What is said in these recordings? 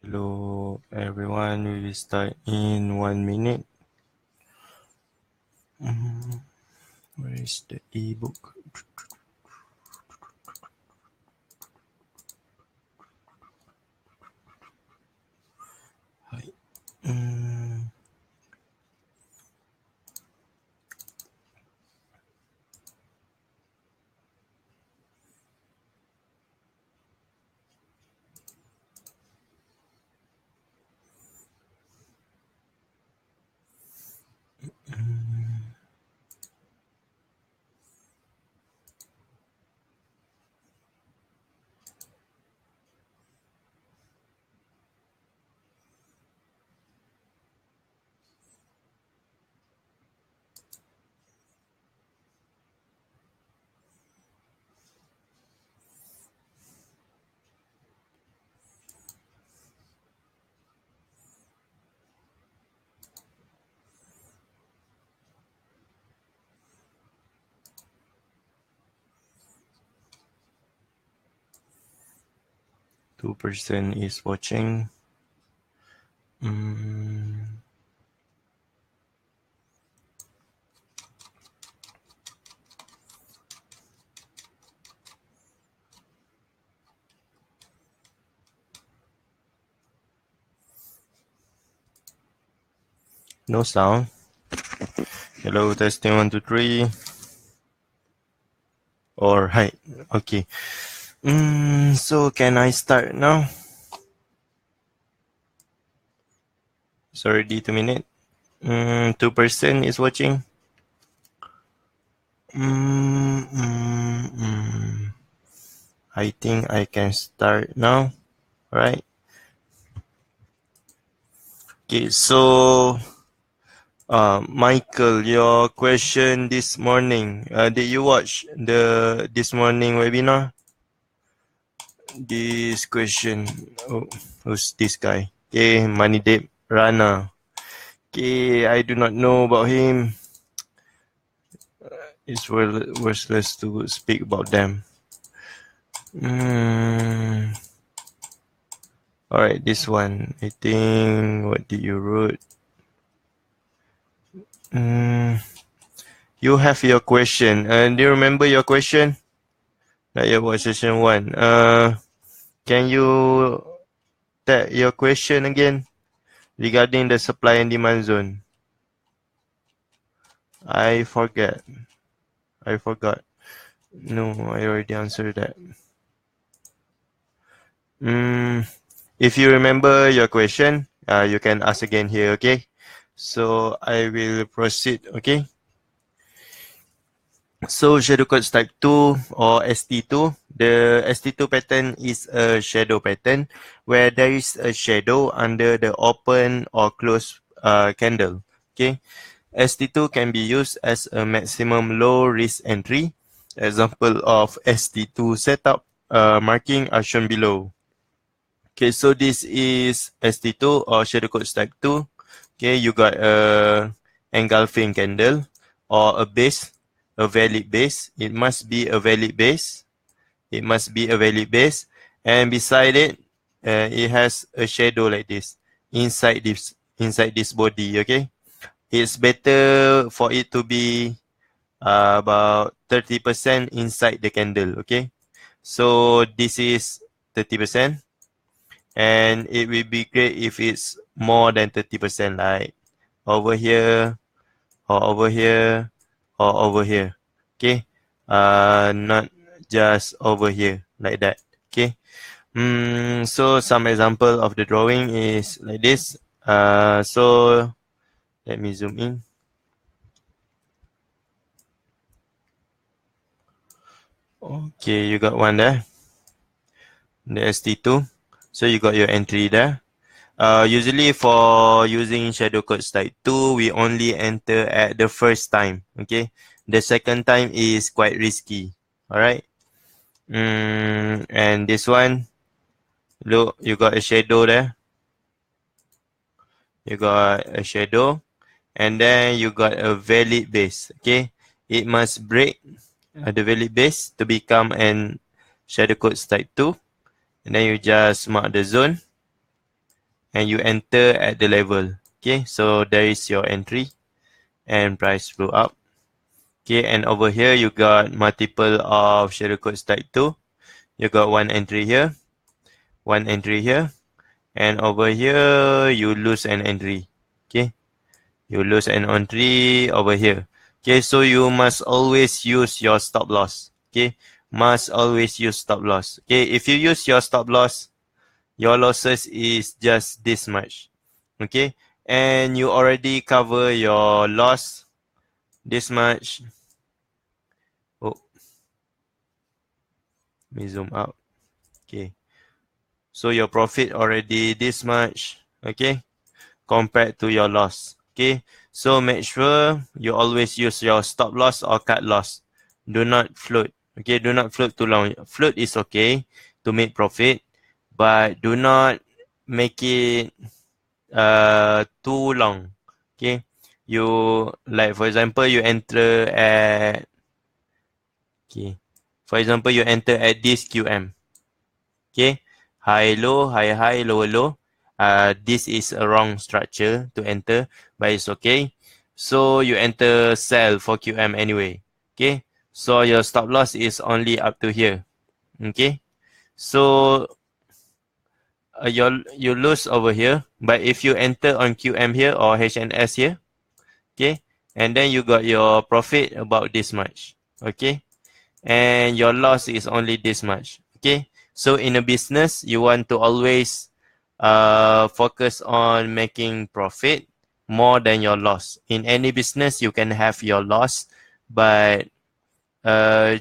Hello everyone, we will start in 1 minute. Where is the ebook? Hi. Two person is watching. No sound. Hello, testing 1, 2, 3. All right. Okay. So can I start now? It's already 2 minutes. 2 person is watching. I think I can start now. Right. Okay. So, Michael, your question this morning. Did you watch this morning webinar? This question. Oh, who's this guy? Okay, Manidip Rana. Okay, I do not know about him. It's worthless to speak about them. Alright, this one. I think, what did you wrote? You have your question. Do you remember your question? Like you watch session 1. Can you tell your question again regarding the supply and demand zone? I forgot. No, I already answered that. If you remember your question, you can ask again here, okay? So I will proceed, okay? So Shadowcode Type 2 or ST2, the ST2 pattern is a shadow pattern where there is a shadow under the open or closed candle, okay? ST2 can be used as a maximum low risk entry. Example of ST2 setup marking are shown below. Okay, so this is ST2 or Shadowcode Type 2. Okay, you got a engulfing candle or a base, a valid base. It must be a valid base. And beside it, it has a shadow like this inside this body. Okay, it's better for it to be about 30% inside the candle. Okay, so this is 30%. And it will be great if it's more than 30%, like over here or over here or over here. Okay, not just over here like that. Okay. So some example of the drawing is like this. So let me zoom in. Okay, you got one there, the ST2. So you got your entry there. Usually for using Shadowcode Type 2, we only enter at the first time. Okay, the second time is quite risky. All right. And this one, look, you got a shadow there. You got a shadow, and then you got a valid base. Okay, it must break the valid base to become an Shadowcode Type 2, and then you just mark the zone. and you enter at the level. Okay, so there is your entry and price flew up. Okay, and over here you got multiple of Shadowcode Type 2. You got one entry here, one entry here, and over here you lose an entry. Okay, you lose an entry over here. Okay, so you must always use your stop loss. Okay, must always use stop loss. Okay, if you use your stop loss, your losses is just this much. Okay, and you already cover your loss this much. Oh, let me zoom out. Okay, so your profit already this much. Okay, compared to your loss. Okay, so make sure you always use your stop loss or cut loss. Do not float. Okay, do not float too long. Float is okay to make profit, but do not make it too long. Okay, you like for example you enter at for example you enter at this QM. Okay, high low, high high, lower low. This is a wrong structure to enter, but it's okay. So you enter sell for QM anyway. Okay, so your stop loss is only up to here. Okay, so you lose over here, but if you enter on QM here or HNS here, okay, and then you got your profit about this much. Okay, and your loss is only this much. Okay, so in a business you want to always focus on making profit more than your loss. In any business you can have your loss, but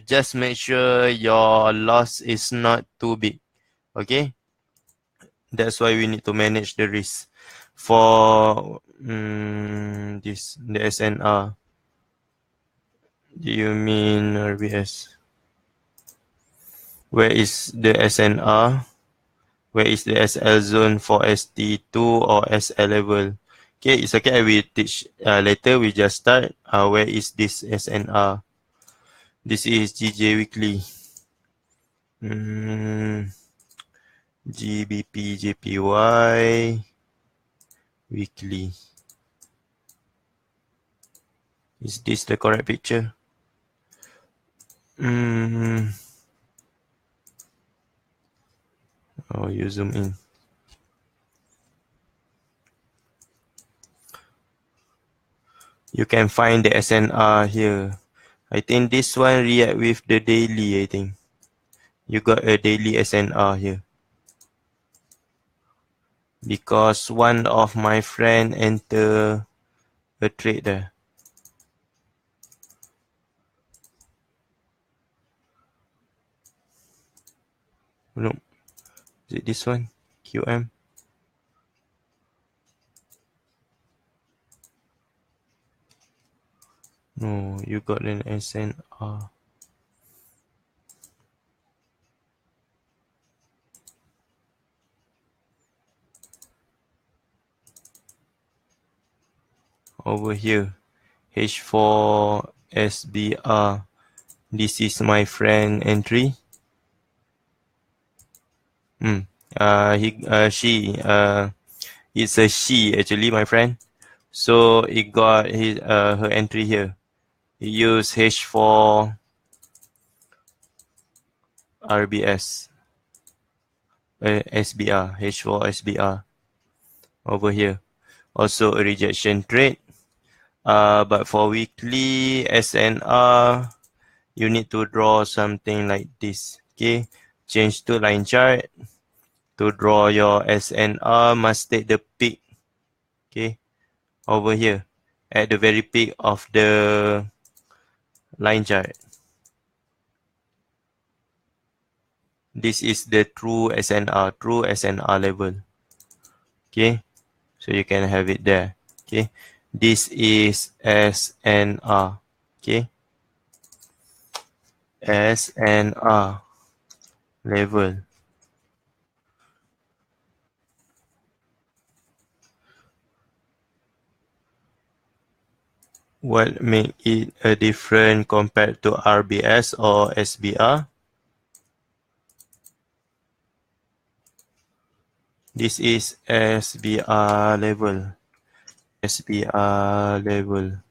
just make sure your loss is not too big. Okay, that's why we need to manage the risk for this the SNR. Do you mean RBS? Where is the SNR? Where is the SL zone for ST2 or SL level? Okay, it's okay. I will teach later. We just start. Where is this SNR? This is GJ Weekly. GBP JPY Weekly. Is this the correct picture? Oh, you zoom in. You can find the SNR here. I think this one react with the daily, I think. You got a daily SNR here. Because one of my friend enter a trade there. No. Is it this one? QM? No, you got an SNR. Over here. H4 SBR. This is my friend entry. It's a she actually, my friend. So it got his her entry here. He used H4 RBS. SBR, H4 SBR over here. Also a rejection trade. But for weekly SNR, you need to draw something like this. Okay, change to line chart. To draw your SNR, must take the peak. Okay, over here at the very peak of the line chart. This is the true SNR level. Okay, so you can have it there. Okay, this is SNR. Okay, SNR level. What make it a different compared to RBS or SBR? This is SBR level. SBR level.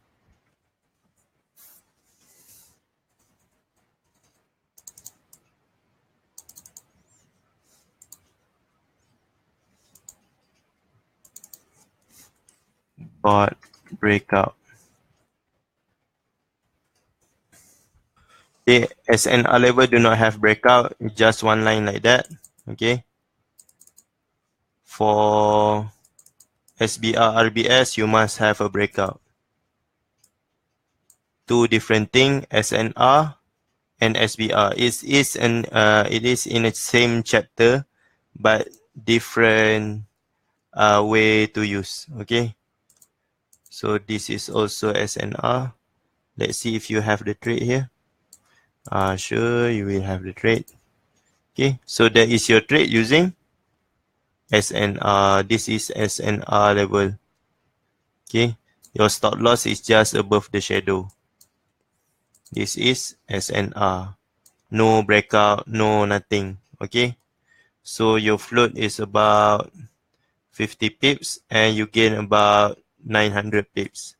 Bot breakout. Okay, SNR level do not have breakout, just one line like that. Okay. For SBR RBS, you must have a breakout. Two different thing, SNR and SBR. It is in the same chapter, but different way to use. Okay. So this is also SNR. Let's see if you have the trade here. Sure, you will have the trade. Okay, so that is your trade using SNR. This is SNR level. Okay, your stop loss is just above the shadow. This is SNR. No breakout, no nothing. Okay, so your float is about 50 pips and you gain about 900 pips.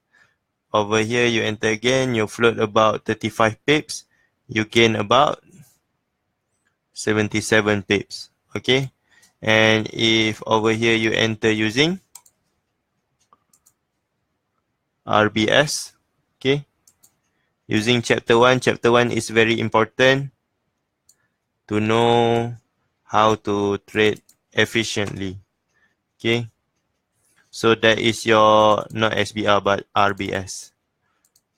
Over here, you enter again, you float about 35 pips, you gain about 77 pips. Okay, and if over here you enter using RBS, okay, using chapter 1 is very important to know how to trade efficiently. Okay, so that is your not SBR but RBS.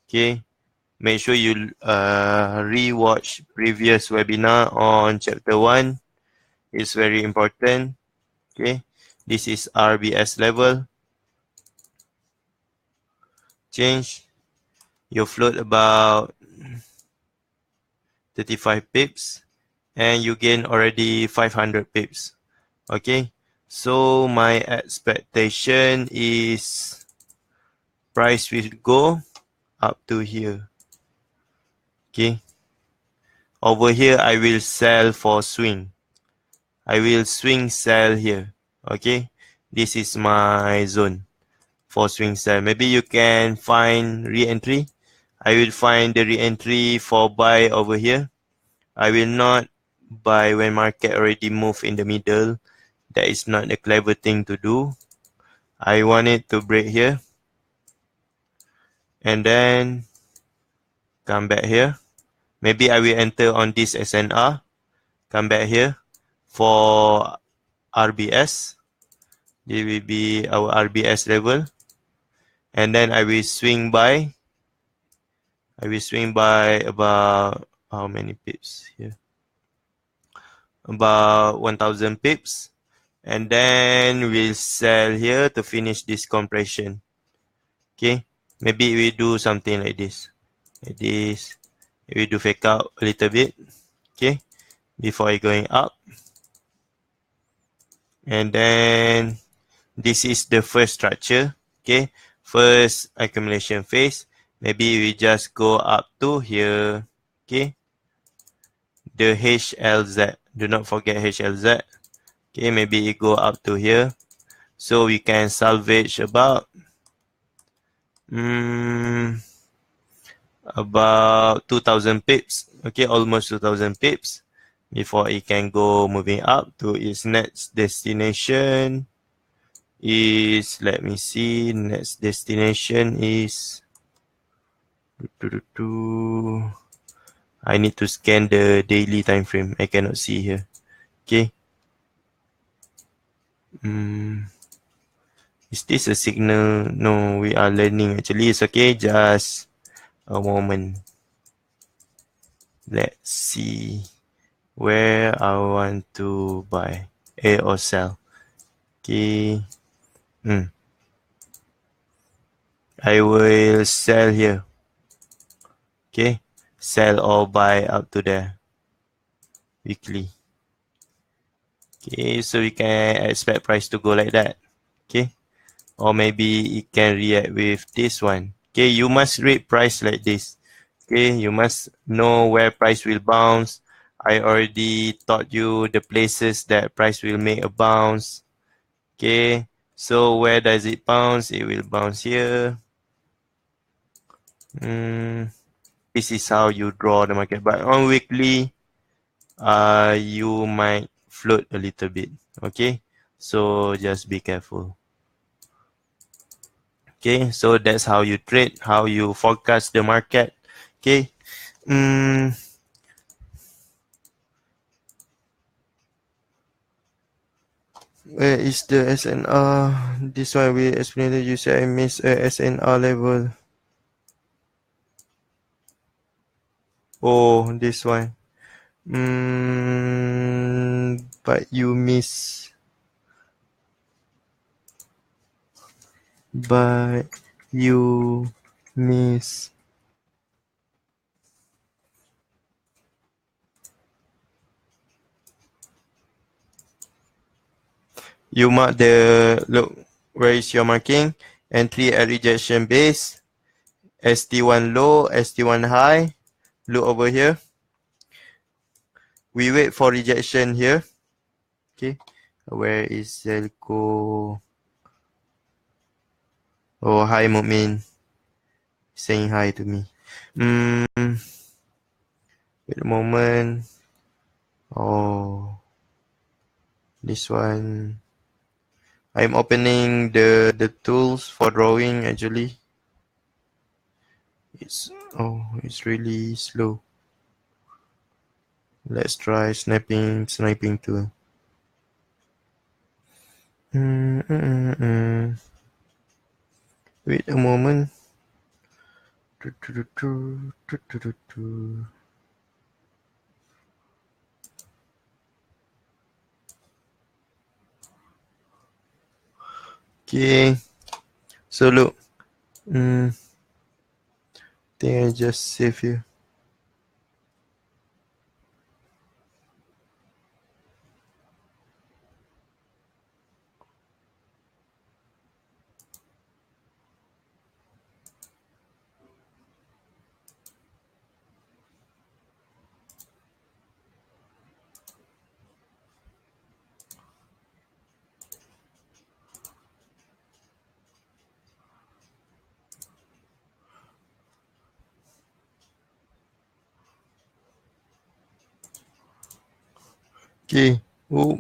Okay, make sure you re-watch previous webinar on chapter 1. It's very important. Okay, this is RBS level. Change. You float about 35 pips and you gain already 500 pips. Okay, so my expectation is price will go up to here. Okay, over here I will sell for swing. I will swing sell here. Okay, this is my zone for swing sell. Maybe you can find re-entry. I will find the re-entry for buy over here. I will not buy when market already move in the middle. That is not a clever thing to do. I want it to break here. And then come back here. Maybe I will enter on this SNR. Come back here for RBS. This will be our RBS level. And then I will swing by. I will swing by about how many pips here? About 1000 pips. And then we'll sell here to finish this compression. Okay, maybe we do something like this. Like this. We do fake out a little bit. Okay, before I going up. And then this is the first structure. Okay, first accumulation phase. Maybe we just go up to here. Okay, the HLZ. Do not forget HLZ. Okay, maybe it go up to here. So we can salvage about 2000 pips. Okay, almost 2000 pips before it can go moving up to its next destination is, let me see, next destination is, I need to scan the daily time frame. I cannot see here. Okay. Is this a signal? No, we are learning actually. It's okay. Just a moment. Let's see where I want to buy or sell. Okay. I will sell here. Okay. Sell or buy up to there. Weekly. Okay. So we can expect price to go like that. Okay. Or maybe it can react with this one. Okay. You must read price like this. Okay. You must know where price will bounce. I already taught you the places that price will make a bounce. Okay, so where does it bounce? It will bounce here. This is how you draw the market. But on weekly, you might float a little bit. Okay, so just be careful. Okay, so that's how you trade, how you forecast the market. Okay. Where is the SNR? This one we explained it. You said I missed a SNR level. Oh, this one. But you miss. But you miss. You mark the, look, where is your marking? Entry at rejection base. ST1 low, ST1 high. Look over here. We wait for rejection here. Okay. Where is Zelco? Oh, hi, Mu'min. Saying hi to me. Wait a moment. Oh, this one. I'm opening the tools for drawing actually. It's really slow. Let's try sniping tool. Wait a moment. Okay. So look. Think I just save here. Okay. Oh.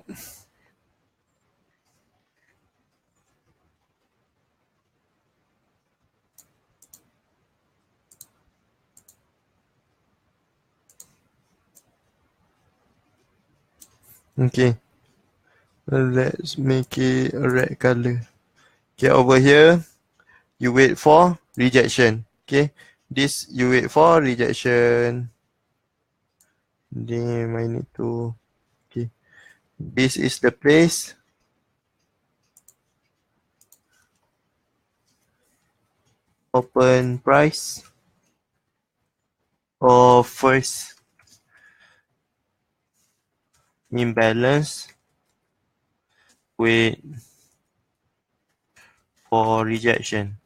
Okay. Let's make it a red color. Okay, over here, you wait for rejection. Okay. This you wait for rejection. Damn, I need to. Okay. This is the place. Open price. Or first imbalance. Wait for rejection.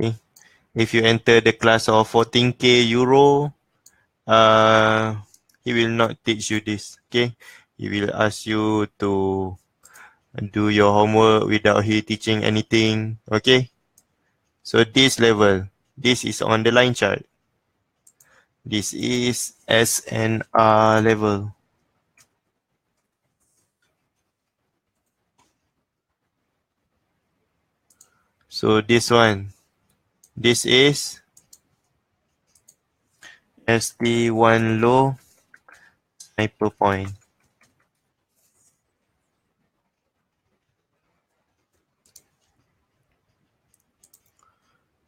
Okay. If you enter the class of 14k euro, he will not teach you this. Okay. He will ask you to do your homework without he teaching anything. Okay. So this level, this is on the line chart. This is SNR level. So this one, this is ST1 low sniper point.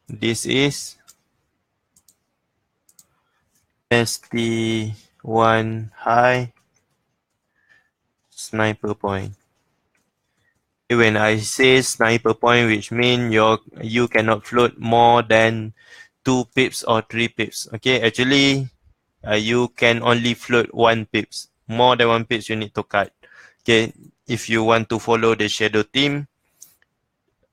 This is ST1 high sniper point. When I say sniper point, which means you cannot float more than 2 pips or 3 pips. Okay, actually, you can only float 1 pips. More than 1 pips, you need to cut. Okay, if you want to follow the shadow team,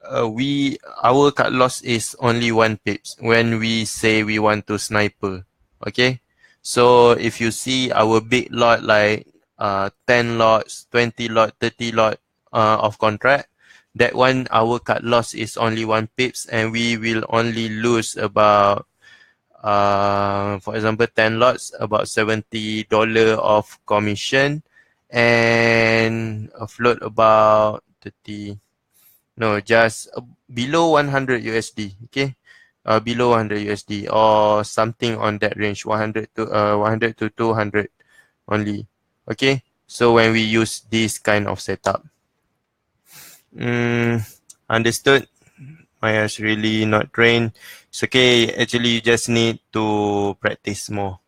our cut loss is only 1 pips when we say we want to sniper. Okay, So if you see our big lot like 10 lots, 20 lot, 30 lot of contract, that one our cut loss is only 1 pips and we will only lose about for example 10 lots about $70 of commission and a float about 30 no just below 100 USD, okay, below 100 USD or something on that range, 100 to 100 to 200 only, okay. So when we use this kind of setup, understood. Maya's really not trained. It's okay. Actually, you just need to practice more.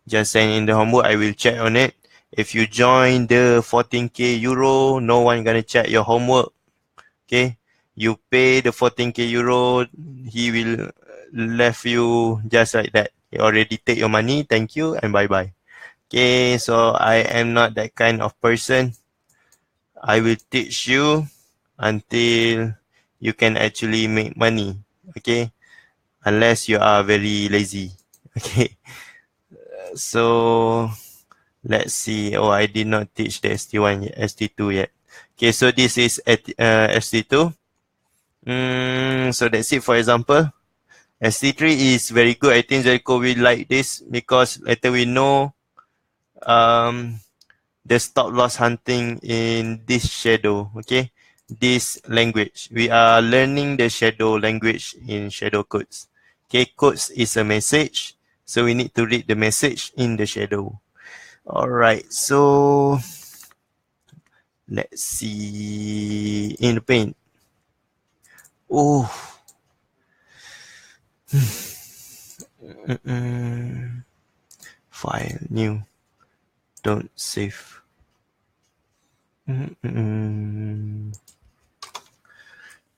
Just send in the homework. I will check on it. If you join the 14k euro, no one gonna check your homework. Okay, you pay the 14k euro. He will left you just like that. He already take your money. Thank you and bye bye. Okay, so I am not that kind of person. I will teach you until you can actually make money. Okay, unless you are very lazy. Okay, so let's see. Oh, I did not teach the ST1 yet, ST2 yet. Okay, so this is at ST2. So that's it. For example, ST3 is very good. I think Jericho will like this because later we know the stop loss hunting in this shadow. Okay, this language. We are learning the shadow language in shadow codes. Okay, codes is a message. So we need to read the message in the shadow. All right, so let's see in the paint. Oh, file new. Don't save.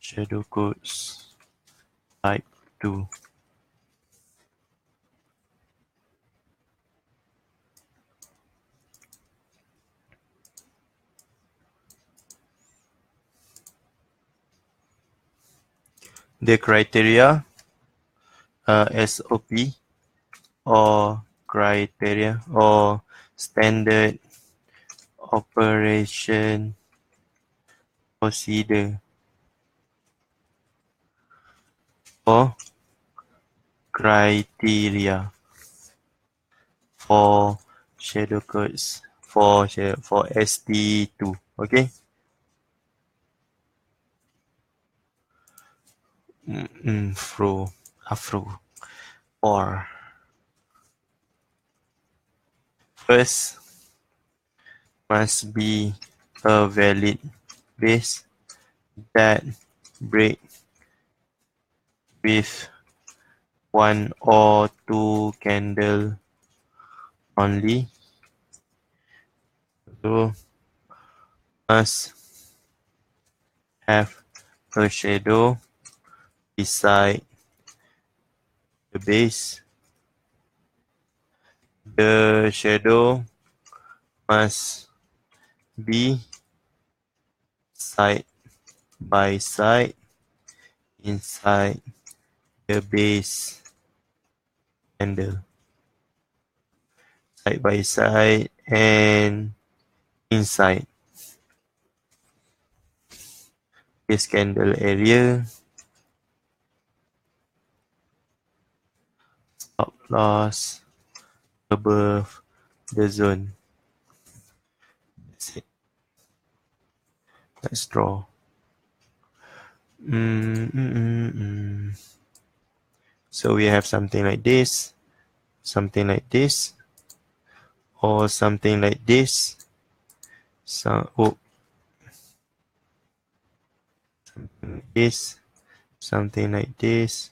Shadow codes type 2. The criteria SOP or criteria or standard operation procedure or criteria for shadow codes for ST2. Okay. Afro or first must be a valid base that break with one or two candle only. So must have a shadow beside the base. The shadow must be side by side inside the base candle. Side by side and inside base candle area. Stop loss above the zone. That's it. Let's draw. So we have something like this, something like this, or something like this. Something like this, something like this,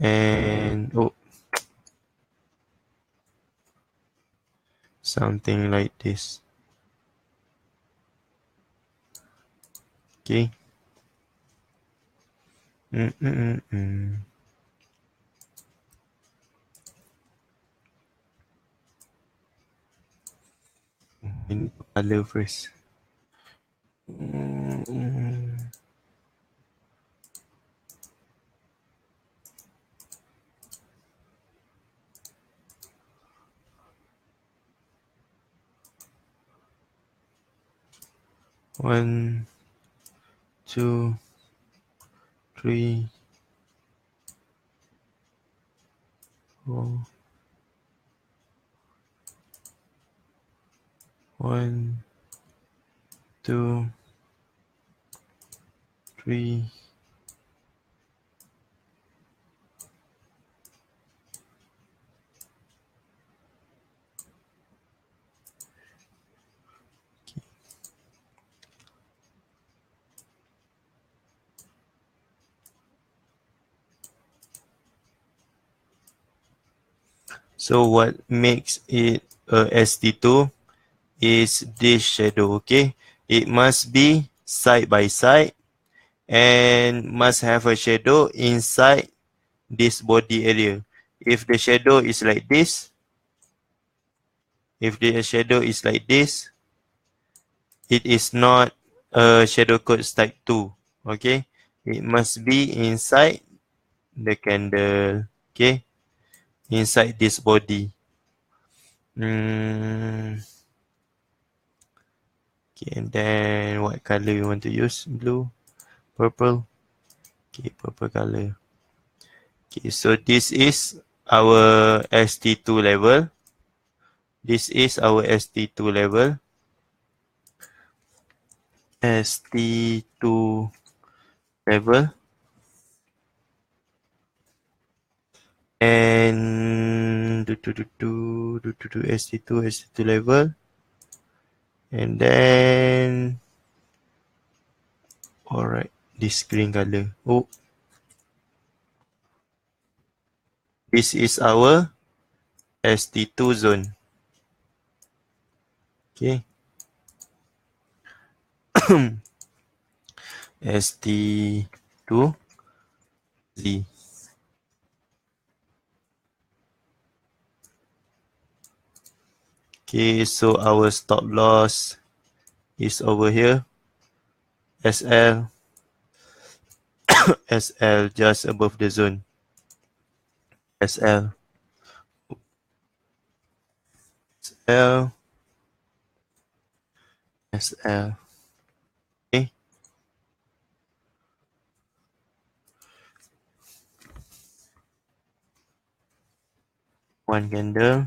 and something like this. Okay. We need to color first. 1, 2, 3, 4. 1, 2, 3. So what makes it a ST2 is this shadow, okay? It must be side by side and must have a shadow inside this body area. If the shadow is like this, it is not a Shadowcode type 2, okay? It must be inside the candle, okay? Inside this body. Okay, and then what color you want to use? Blue, purple. Okay, purple color. Okay, so this is our ST2 level. This is our ST2 level. ST2 level. And ST2 level. And then alright, this green color. Oh, this is our ST2 zone. Okay. ST2 Z. Okay, so our stop loss is over here. SL. SL just above the zone. SL. SL. SL. Okay. One candle.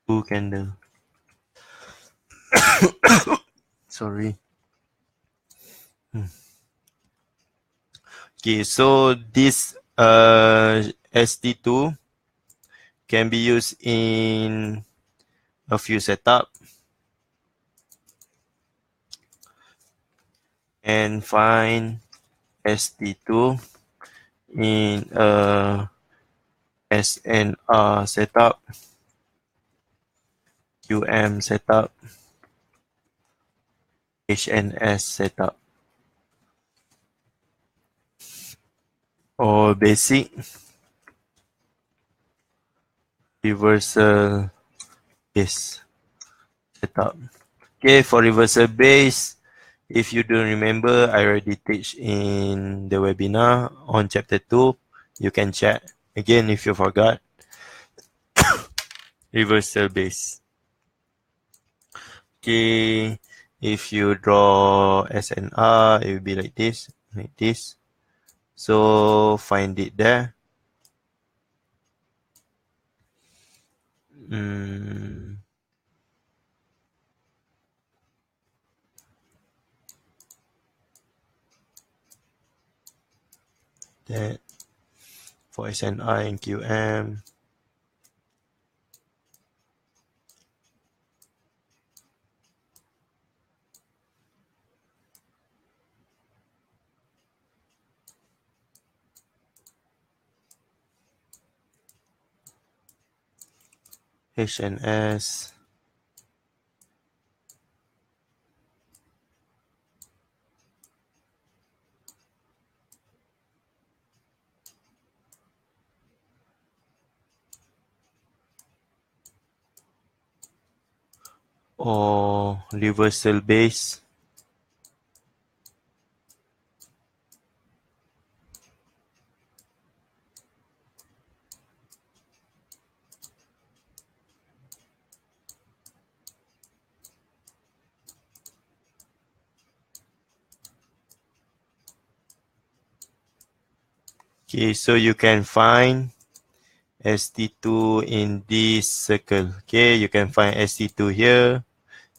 Two candle. Sorry. Okay, so this ST2 can be used in a few setup and find ST2 in a SNR setup, QM setup, HNS setup, or basic reversal base setup. Okay, for reversal base, if you don't remember, I already teach in the webinar on chapter 2. You can check again if you forgot. Reversal base. Okay, if you draw SNR, it will be like this, like this. So find it there. That for SNI and QM. HNS. Or reversal base. Okay, so you can find ST2 in this circle. Okay, you can find ST2 here.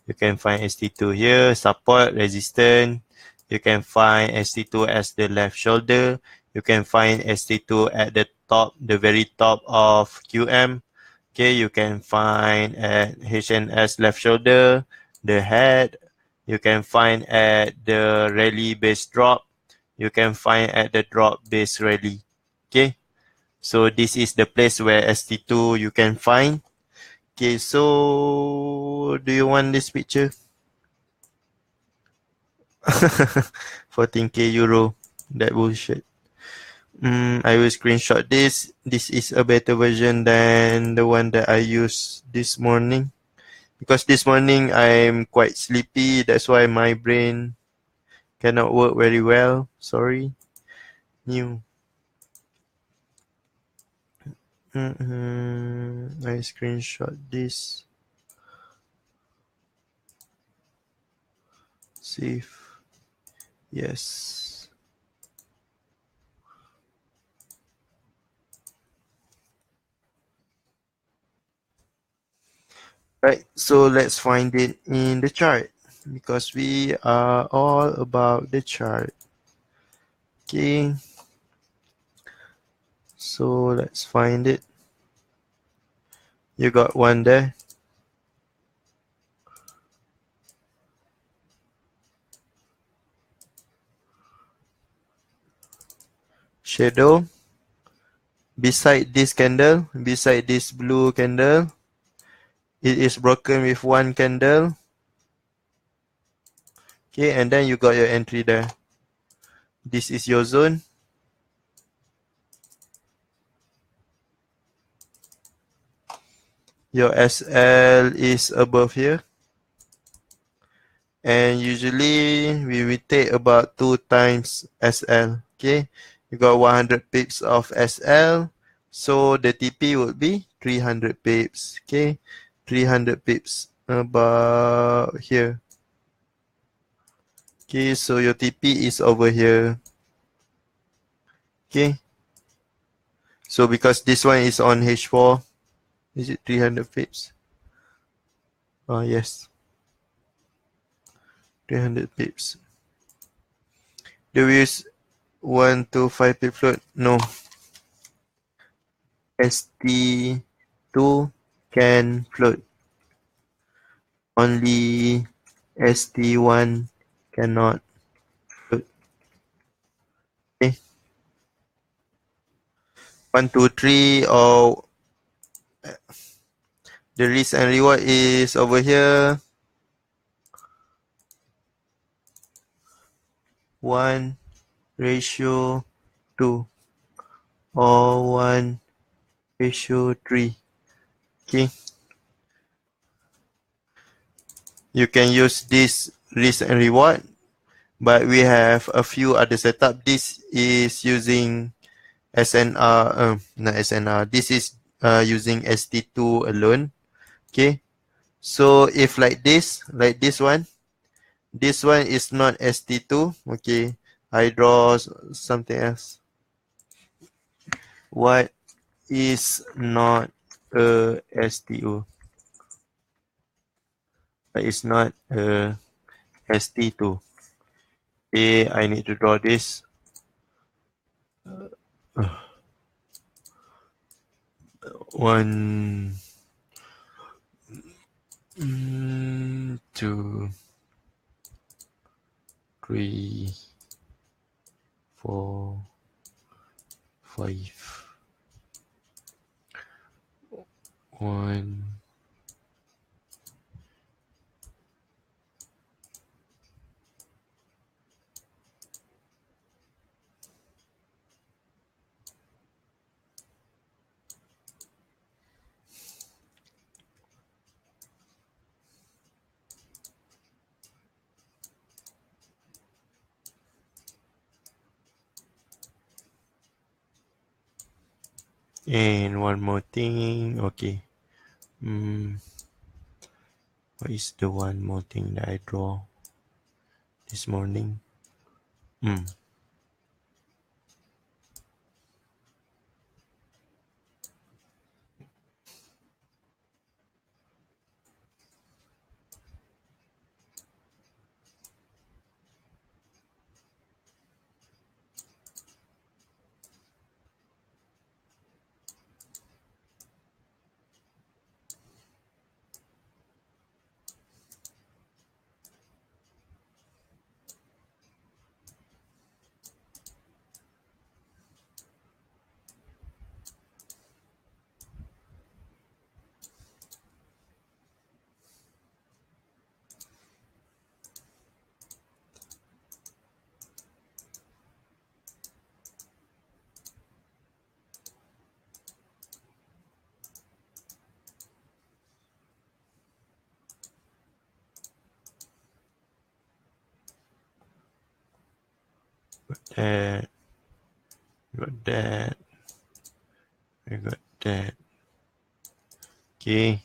You can find ST2 here, support, resistance. You can find ST2 as the left shoulder. You can find ST2 at the top, the very top of QM. Okay, you can find at HNS left shoulder, the head. You can find at the rally base drop. You can find at the drop base rally. Okay, so this is the place where ST2 you can find. Okay, so do you want this picture? 14k euro. That bullshit. I will screenshot this. This is a better version than the one that I used this morning. Because this morning I'm quite sleepy. That's why my brain cannot work very well. Sorry. New. I screenshot this. Save. Yes. Right, so let's find it in the chart because we are all about the chart. Okay, so let's find it. You got one there. Shadow. Beside this candle, beside this blue candle, it is broken with one candle. Okay, and then you got your entry there. This is your zone. Your SL is above here. And usually we will take about 2 times SL. Okay, you got 100 pips of SL. So the TP would be 300 pips. Okay, 300 pips about here. Okay, so your TP is over here. Okay, so because this one is on H4, is it 300 pips? Oh, yes. 300 pips. Do we use 1 to 5 pip float? No. ST2 can float. Only ST1 cannot float. Okay. 1, 2, 3, or the risk and reward is over here. 1:2 or 1:3. Okay. You can use this risk and reward, but we have a few other setup. This is using SNR, not SNR. This is using ST2 alone. Okay. So if like this one is not ST2. Okay. I draw something else. What is not a STO? What is not a ST2? Okay, I need to draw this. One, two, three, 4, 5. 1. And one more thing. Okay. What is the one more thing that I draw this morning? that, got that, we got that. Okay.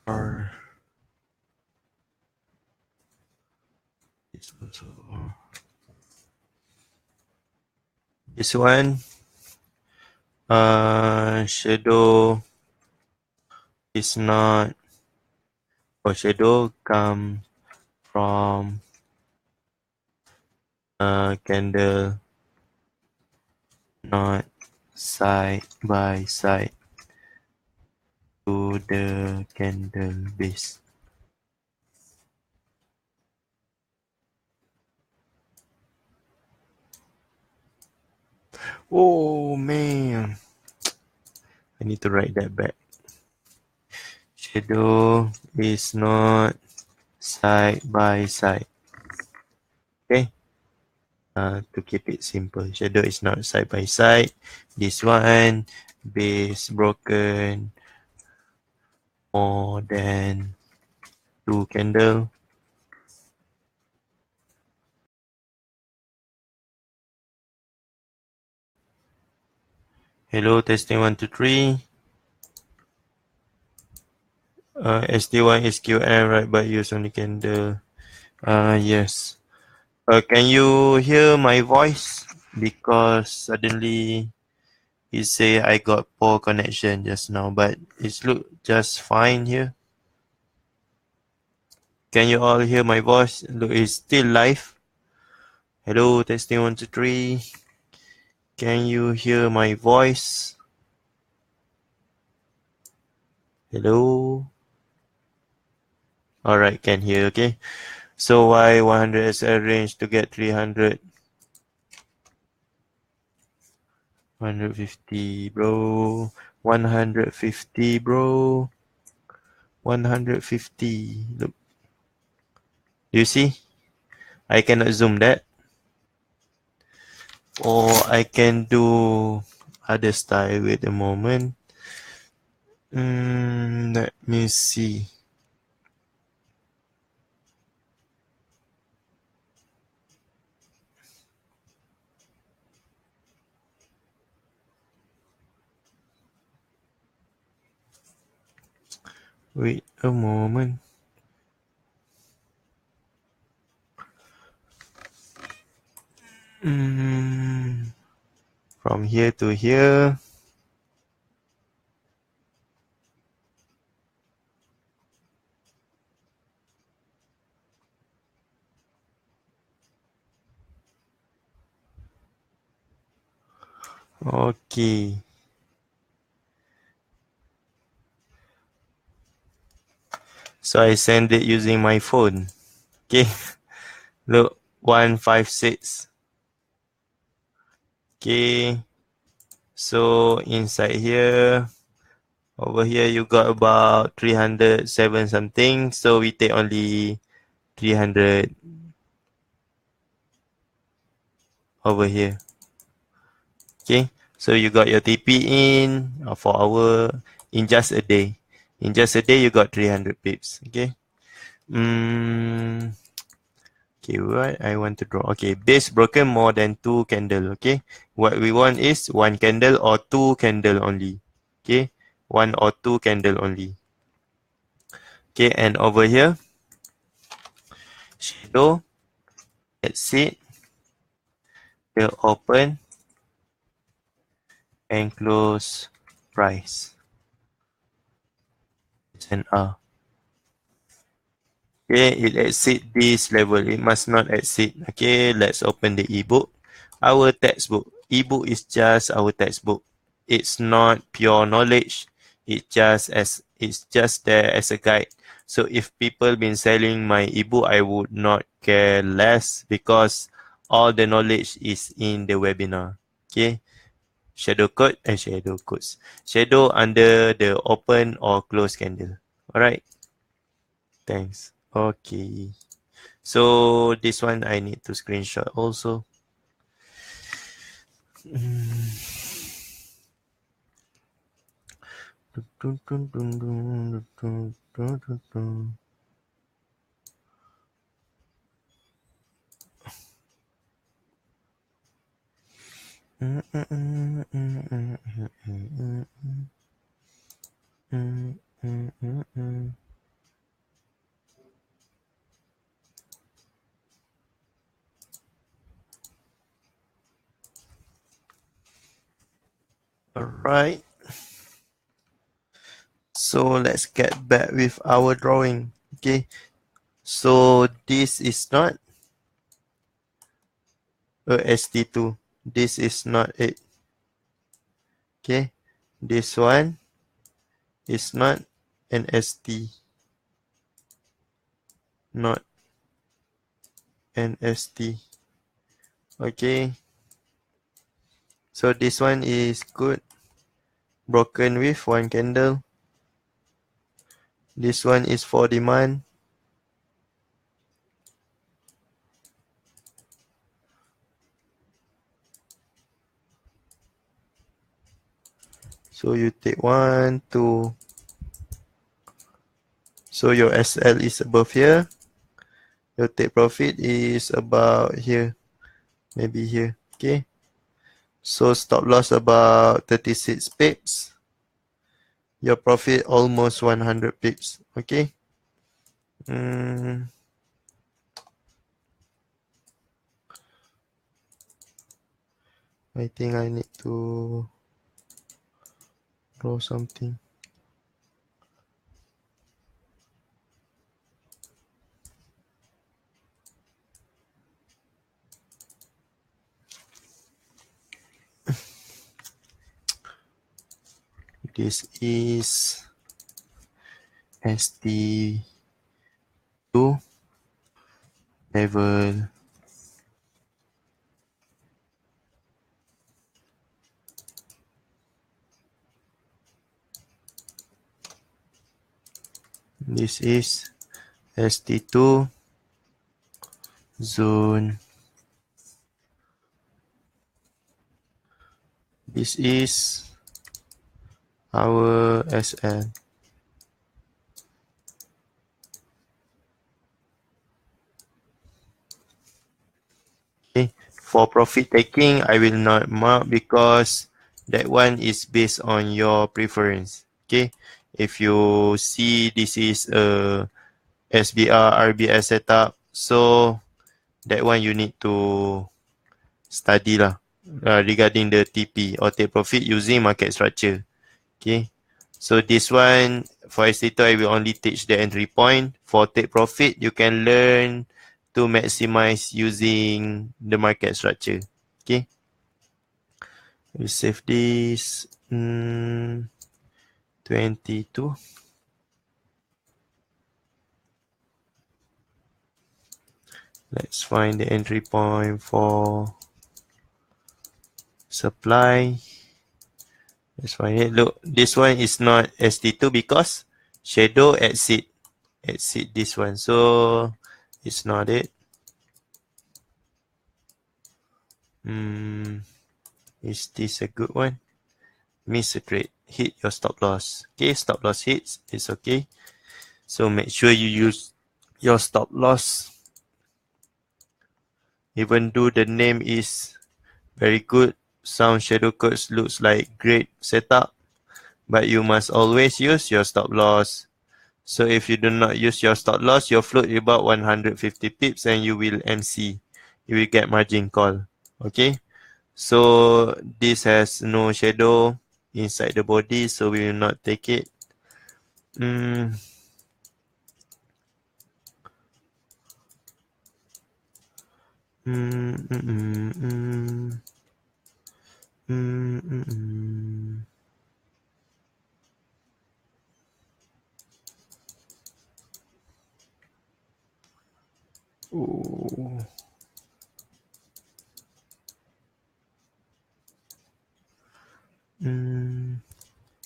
Or this also. This one, shadow is not, or shadow come from a candle, not side by side to the candle base. Oh man, I need to write that back. Shadow is not side by side. Okay. To keep it simple, shadow is not side by side. This one base broken more than 2 candle. Hello, testing 1 2 3. SD1 is QM, right? But use only candle. Yes. Can you hear my voice? Because suddenly it say I got poor connection just now, but it's look just fine here. Can you all hear my voice? Look, it's still live. Hello, testing 1 2 3. Can you hear my voice? Hello. All right, can hear. Okay. So why 100 is arranged to get 300? 150, bro. 150, bro. 150. Look. You see? I cannot zoom that. Or I can do other style. Wait a moment. Let me see. Wait a moment. From here to here. Okay. So I send it using my phone. Okay. Look, 156. Okay. So inside here, over here you got about 307 something. So we take only 300 over here. Okay. So you got your TP in for hour in just a day. In just a day you got 300 pips. Okay. Okay, what I want to draw. Okay, base broken more than 2 candle. Okay. What we want is 1 candle or 2 candle only. Okay. 1 or 2 candle only. Okay, and over here, shadow, exit, the open, and close price. It's an R. Okay, it exceed this level. It must not exceed. Okay, let's open the ebook. Our textbook. Ebook is just our textbook. It's not pure knowledge. It's just there as a guide. So if people been selling my ebook, I would not care less because all the knowledge is in the webinar. Okay. Shadow codes. Shadow under the open or close candle. Alright. Thanks. Okay. So this one I need to screenshot also. Alright. So let's get back with our drawing. Okay. So this is not a ST2. This is not it. Okay. This one is not an ST. Not an ST. Okay. So this one is good. Broken with one candle. This one is for demand. So you take 1, 2. So your SL is above here. Your take profit is about here. Maybe here. Okay. So stop loss about 36 pips. Your profit almost 100 pips. Okay. I think I need to draw something. This is ST2 level. This is ST2 zone. This is our SL. Okay. For profit taking, I will not mark because that one is based on your preference. Okay. If you see this is a SBR, RBS setup, so that one you need to study lah regarding the TP or take profit using market structure. Okay. So this one for ST2 I will only teach the entry point. For take profit you can learn to maximize using the market structure. Okay. We save this 22. Let's find the entry point for supply. Let's find it. Look, this one is not ST2 because shadow exit this one. So it's not it. Is this a good one? Miss a trade. Hit your stop loss. Okay, stop loss hits. It's okay. So make sure you use your stop loss. Even though the name is very good, some shadow codes looks like great setup, but you must always use your stop loss. So if you do not use your stop loss, your float about 150 pips and you will MC. You will get margin call. Okay. So this has no shadow inside the body, so we will not take it. Oh.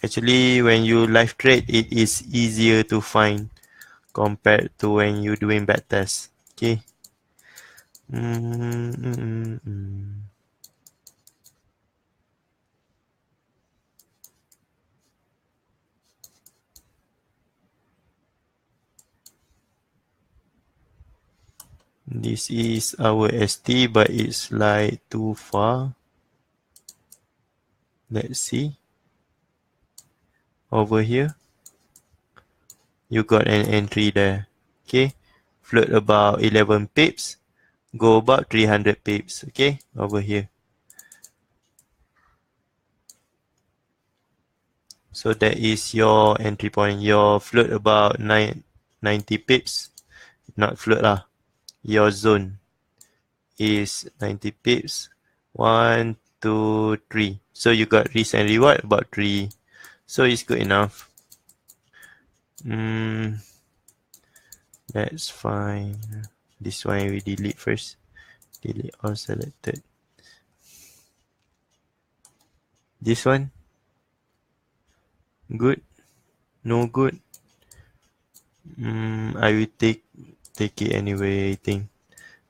Actually, when you live trade, it is easier to find compared to when you're doing back test. Okay. This is our ST, but it's like too far. Let's see. Over here, you got an entry there. Okay. Float about 11 pips. Go about 300 pips. Okay. Over here. So that is your entry point. Your float about 90 pips. Not float lah. Your zone is 90 pips. 1, 2, 3. So you got risk and reward about 3. So it's good enough. That's fine. This one we delete first. Delete all selected. This one. Good. No good. I will take it anyway, I think.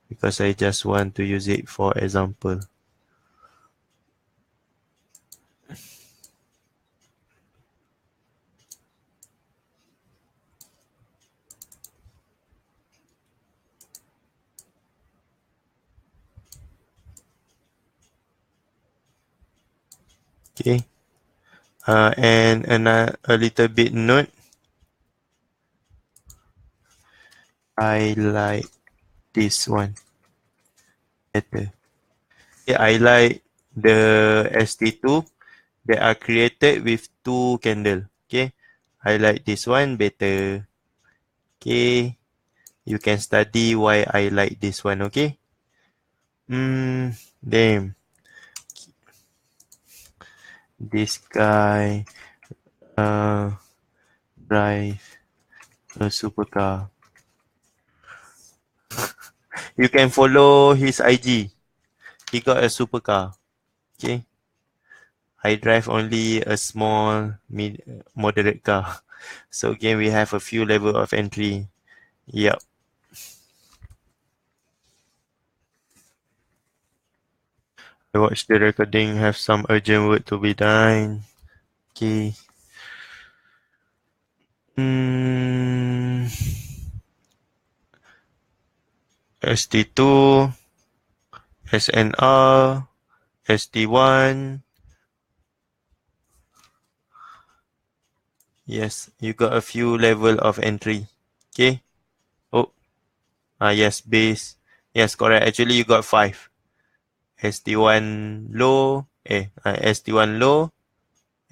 Because I just want to use it for example. Okay. And a little bit note. I like this one better. Okay, I like the ST2 that are created with 2 candle. Okay. I like this one better. Okay. You can study why I like this one. Okay. Damn. This guy drive a supercar. You can follow his IG. He got a supercar. Okay. I drive only a small, moderate car. So again, we have a few level of entry. Yep. I watch the recording, have some urgent work to be done. Okay. ST2, SNR, ST1. Yes, you got a few level of entry. Okay. Oh, yes, base. Yes, correct. Actually, you got 5. ST1 low. ST1 low.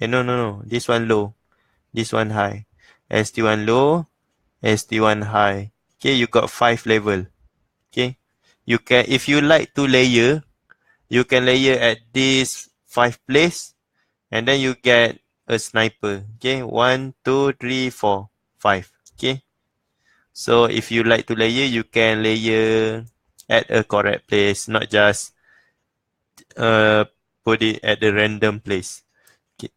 No. This one low. This one high. ST1 low. ST1 high. Okay, you got 5 level. Okay. You can, if you like to layer, you can layer at this 5 place, and then you get a sniper. Okay, 1, 2, 3, 4, 5. Okay. So if you like to layer, you can layer at a correct place, not just put it at the random place. Okay.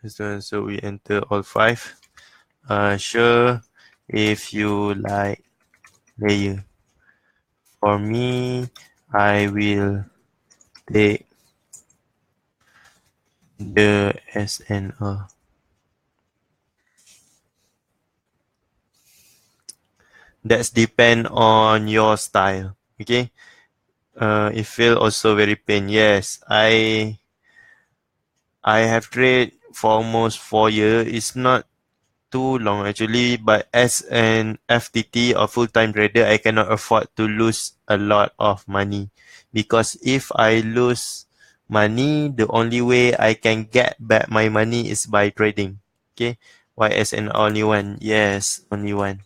So we enter all 5. Sure, if you like layer. For me, I will take the SNR. That's depend on your style. Okay. It feel also very pain. Yes, I have trade for almost 4 years. It's not too long actually, but as an FTT or full-time trader, I cannot afford to lose a lot of money, because if I lose money, the only way I can get back my money is by trading. Okay. YSN only one. Yes, only one.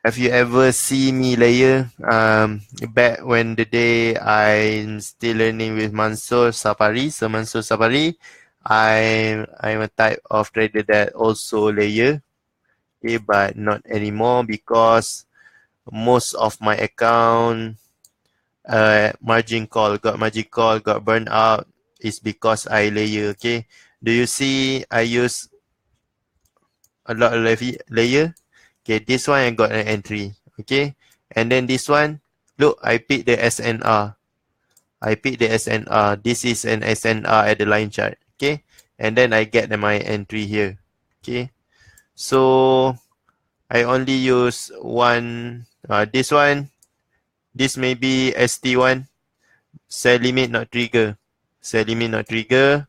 Have you ever seen me layer? Back when the day I'm still learning with Mansur Safari, so Mansur Safari, I'm a type of trader that also layer, okay, but not anymore because most of my account margin call got burned out is because I layer. Okay, do you see I use a lot of layer? Okay, this one I got an entry. Okay, and then this one, look, I picked the SNR. This is an SNR at the line chart. Okay, and then I get my entry here. Okay, so I only use one. This one This may be ST1, cell limit not trigger. Cell limit not trigger.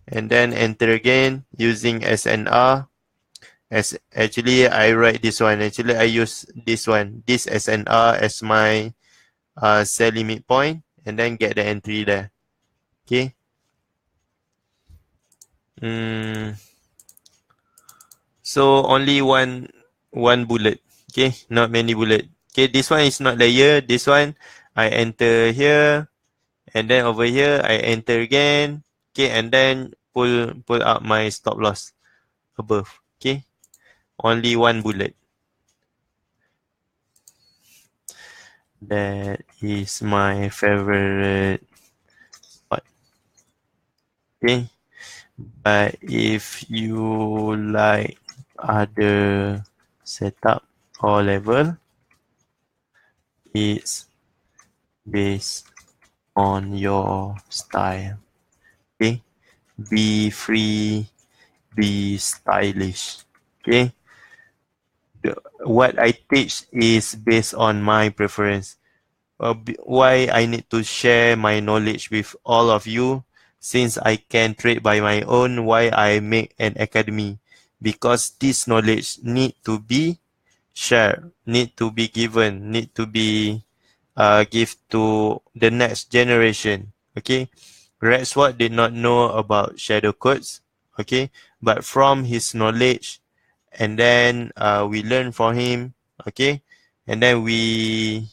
And then enter again using SNR. Actually, I write this one. Actually, I use this one. This SNR as my cell limit point. And then get the entry there. Okay. So only one bullet. Okay, not many bullet. Okay, this one is not layer. This one I enter here, and then over here I enter again. Okay, and then pull up my stop loss above. Okay, only one bullet. That is my favorite spot. Okay, but if you like other setup or level, it's based on your style. Okay, be free, be stylish. Okay, what I teach is based on my preference. Why I need to share my knowledge with all of you, since I can trade by my own, why I make an academy, because this knowledge need to be shared, need to be given, need to be give to the next generation. Okay, Radsword did not know about shadow codes. Okay, but from his knowledge, and then we learn from him. Okay, and then we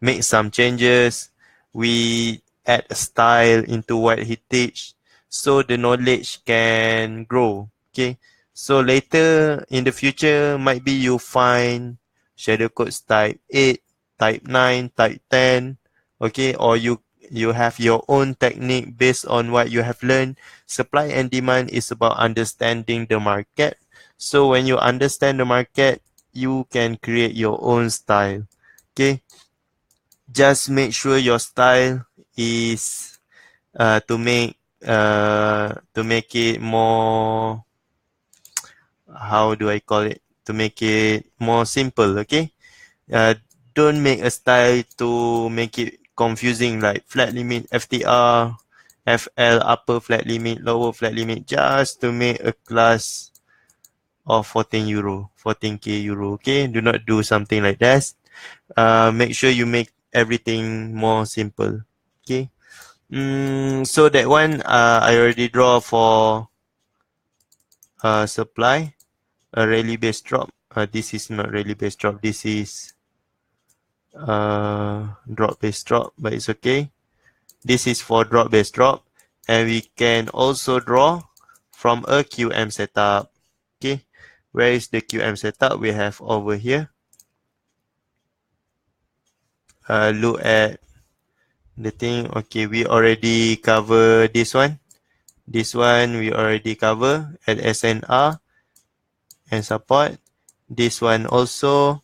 make some changes. We add a style into what he teach, so the knowledge can grow. Okay, so later in the future, might be you find Shadowcode type 8, type 9, type 10. Okay, or you have your own technique based on what you have learned. Supply and demand is about understanding the market. So when you understand the market, you can create your own style. Okay, just make sure your style is to make it more, how do I call it, to make it more simple. Okay, don't make a style to make it confusing, like flat limit FTR, FL, upper flat limit, lower flat limit, just to make a class of 14 euro, 14k euro. Okay, do not do something like that. Make sure you make everything more simple. Okay. So that one I already draw for supply, a rally based drop. This is not rally based drop. This is drop based drop, but it's okay. This is for drop based drop, and we can also draw from a QM setup. Okay, where is the QM setup? We have over here. Look at the thing. Okay, we already cover this one. This one we already cover at SNR and support. This one also.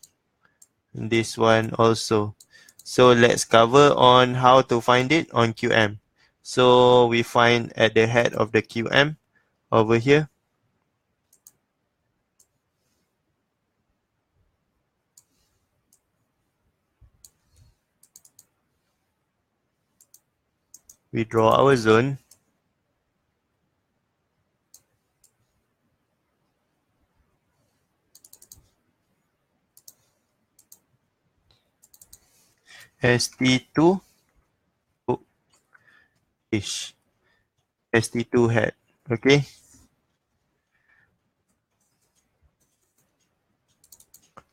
This one also. So let's cover on how to find it on QM. So we find at the head of the QM over here. We draw our zone. ST2 ish. ST2 head. Okay.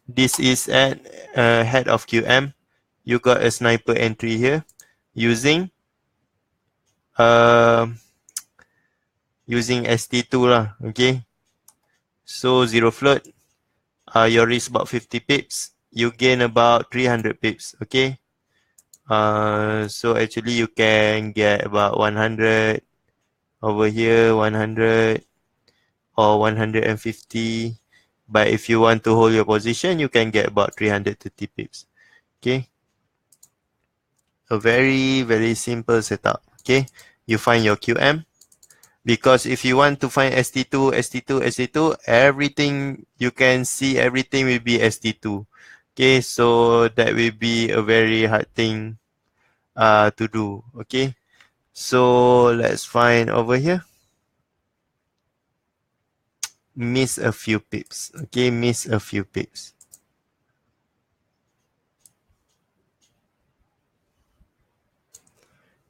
This is at head of QM. You got a sniper entry here using using ST2 lah. Okay. So zero float. Your risk about 50 pips. You gain about 300 pips. Okay. So actually you can get about 100 over here, 100 or 150. But if you want to hold your position, you can get about 330 pips. Okay. A very, very simple setup. Okay. You find your QM. Because if you want to find ST2, ST2, ST2, everything you can see, everything will be ST2. Okay, so that will be a very hard thing to do. Okay, so let's find over here. Miss a few pips. Okay, miss a few pips.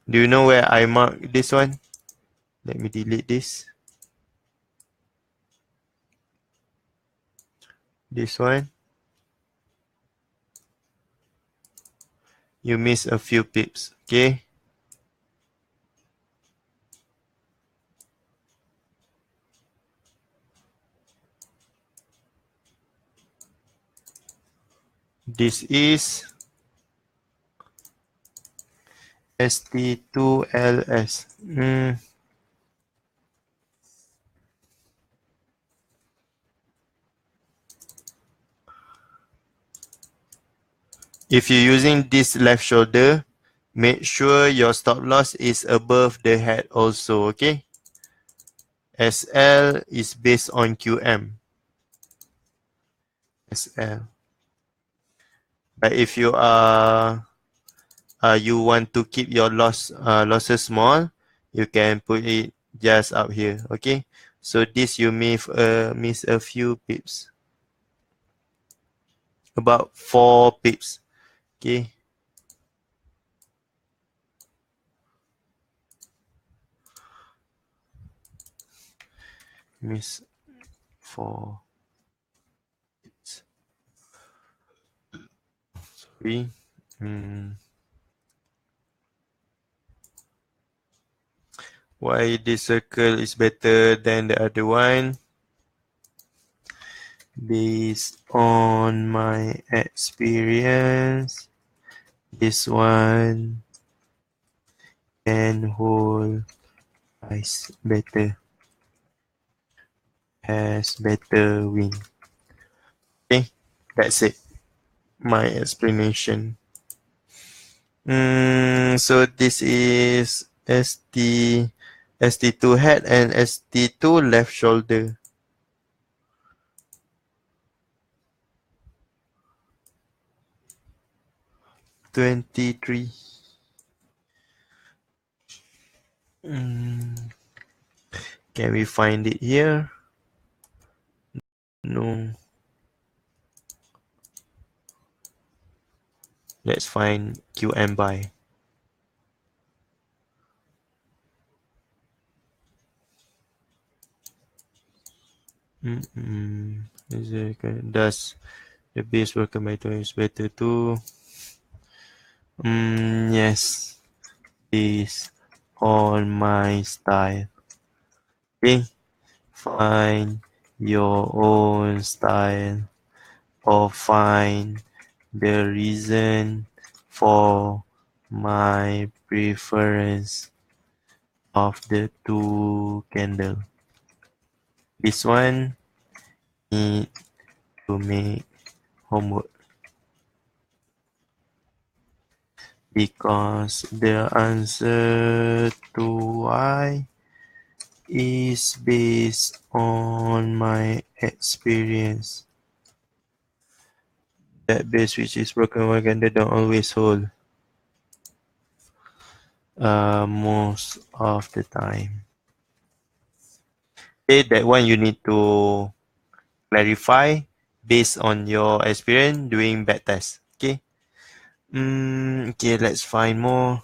Do you know where I mark this one? Let me delete this. This one. You miss a few pips. Okay. This is ST2LS. If you're using this left shoulder, make sure your stop loss is above the head also, okay? SL is based on QM. SL. But if you are you want to keep your losses small, you can put it just up here, okay? So this you miss a few pips, about 4 pips, okay? Miss 4 pips. Sorry. Why this circle is better than the other one? Based on my experience, this one can hold price better, has better win. Okay, that's it. My explanation. So this is ST2 head and ST2 left shoulder. $23. Can we find it here? No. Let's find QM buy. Does the base worker method is better too? Yes. Is on my style. Okay. Find your own style or find the reason for my preference of the two candle. This one need to make homework because the answer to why is based on my experience. That base which is broken one candle don't always hold. Most of the time. Okay, that one you need to clarify based on your experience doing back test. Okay. Okay, let's find more.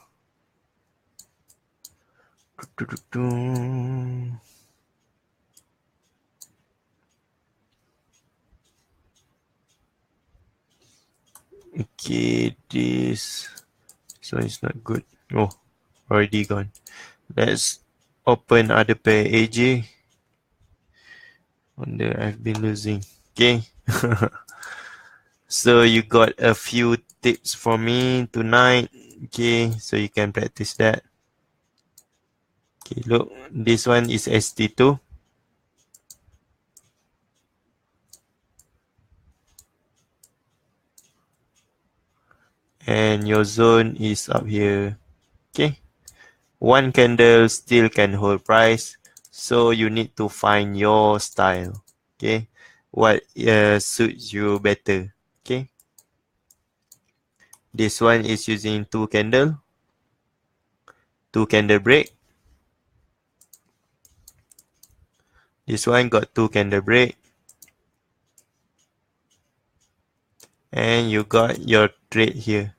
Okay, this so it's not good. Oh, already gone. Let's open other pair AJ. Wonder I've been losing. Okay. So you got a few tips for me tonight. Okay, so you can practice that. Okay, look, this one is ST2. And your zone is up here. Okay. One candle still can hold price. So you need to find your style. Okay. What suits you better. Okay. This one is using 2 candle break. This one got 2 candle break. And you got your trade here.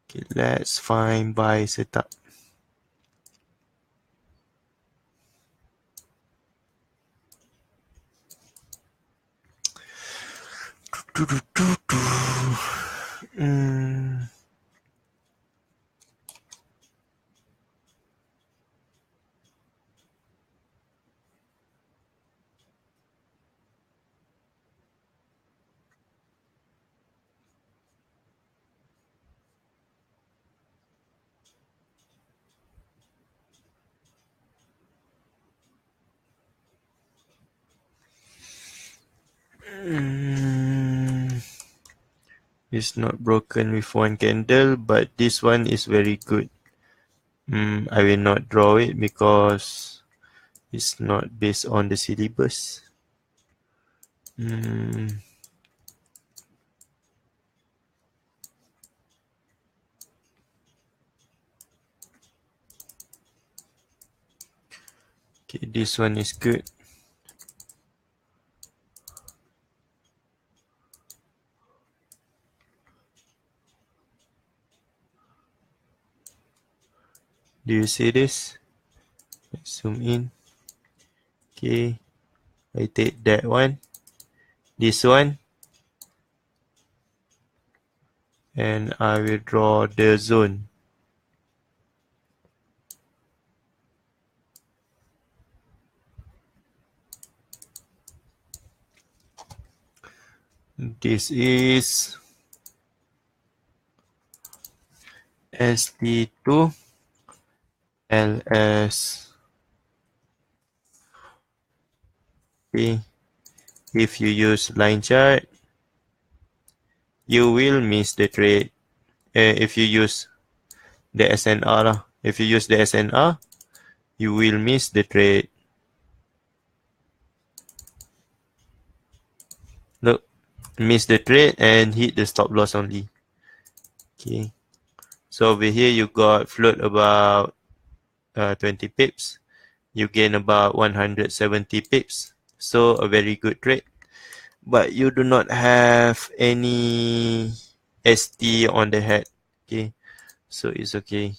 Okay, let's find buy setup. It's not broken with 1 candle, but this one is very good. I will not draw it because it's not based on the syllabus. Okay, this one is good. Do you see this? Let's zoom in. Okay, I take that one, this one, and I will draw the zone. This is ST2 LS. Okay. If you use line chart, you will miss the trade. If you use the SNR, you will miss the trade. Look, miss the trade and hit the stop loss only. Okay. So over here you got float about 20 pips. You gain about 170 pips. So a very good trade. But you do not have any ST on the head. Okay. So it's okay.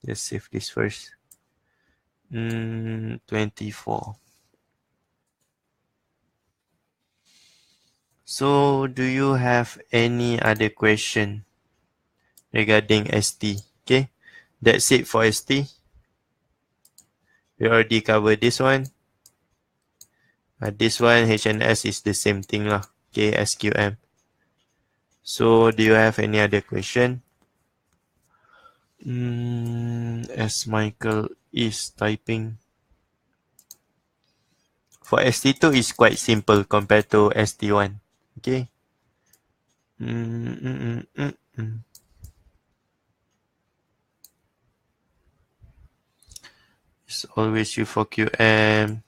Let's save this first. 24. So do you have any other question regarding ST? Okay. That's it for ST. We already covered this one. This one, HNS, is the same thing lah. Okay, SQM. So, do you have any other question? As Michael is typing. For ST2, it's quite simple compared to ST1. Okay. It's always you for QM.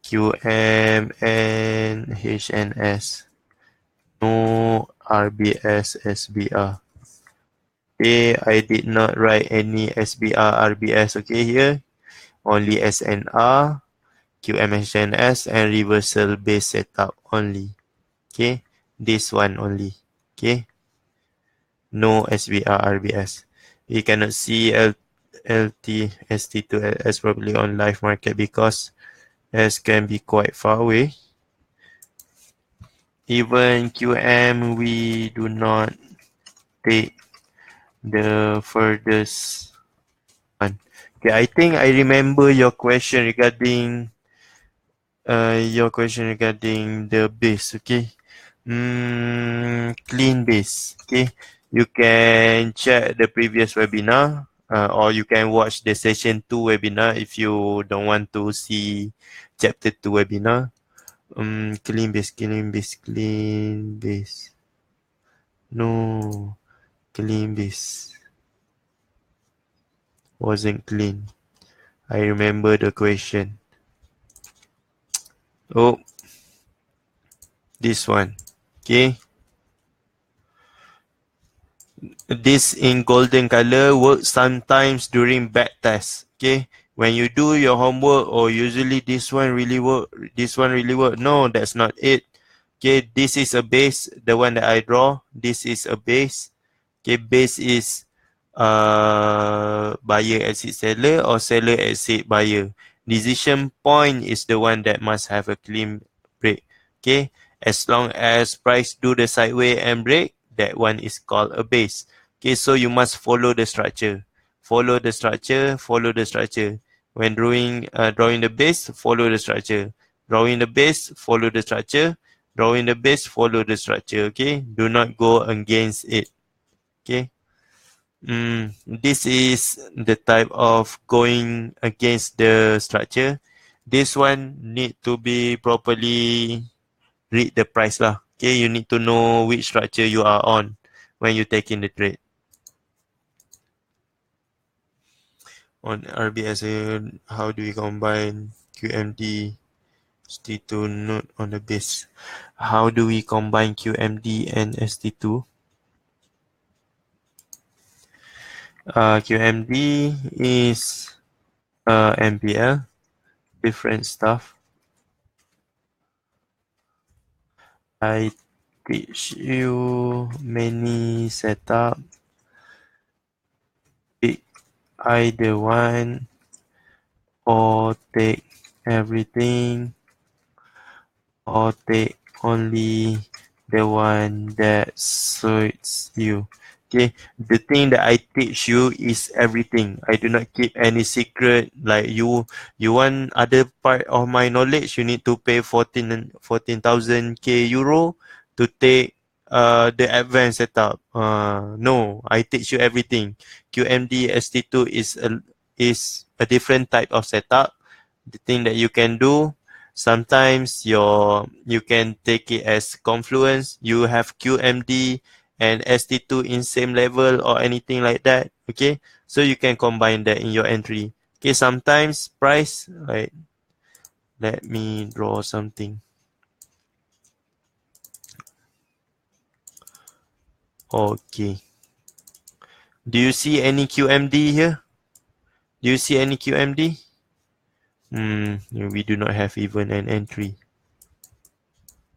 QM and HNS. No RBS, SBR. Okay, I did not write any SBR, RBS, okay, here. Only SNR, QMHNS, and reversal base setup only. Okay, this one only. Okay, no SBR, RBS. We cannot see LT, ST2 as probably on live market because S can be quite far away. Even QM, we do not take the furthest one. Okay, I think I remember your question regarding the base. Okay, clean base. Okay, you can check the previous webinar, or you can watch the session 2 webinar if you don't want to see chapter 2 webinar. Clean base. No. clean base. Wasn't clean. I remember the question. Oh, this one. Okay. This in golden color works sometimes during back test. Okay. When you do your homework, or usually this one really work, this one really work. No, that's not it. Okay, this is a base, the one that I draw. This is a base. Okay, base is buyer exit seller or seller exit buyer. Decision point is the one that must have a clean break. Okay, as long as price do the sideway and break, that one is called a base. Okay, so you must follow the structure. Follow the structure, follow the structure. When drawing the base, follow the structure. Drawing the base, follow the structure. Drawing the base, follow the structure. Okay, do not go against it. Okay. This is the type of going against the structure. This one need to be properly read the price lah. Okay, you need to know which structure you are on when you take in the trade. On RBS, how do we combine QMD ST2 node on the base? How do we combine QMD and ST2? QMD is MPL, different stuff. I teach you many setup. Pick either one or take everything, or take only the one that suits you. Okay, the thing that I teach you is everything. I do not keep any secret. Like you want other part of my knowledge, you need to pay 14,000 euro to take the advanced setup. No, I teach you everything. QMD ST2 is a different type of setup. The thing that you can do, sometimes you can take it as confluence. You have QMD and ST2 in same level or anything like that. Okay, so you can combine that in your entry. Okay, sometimes price, right? Let me draw something. Okay, do you see any QMD here? Do you see any QMD? We do not have even an entry.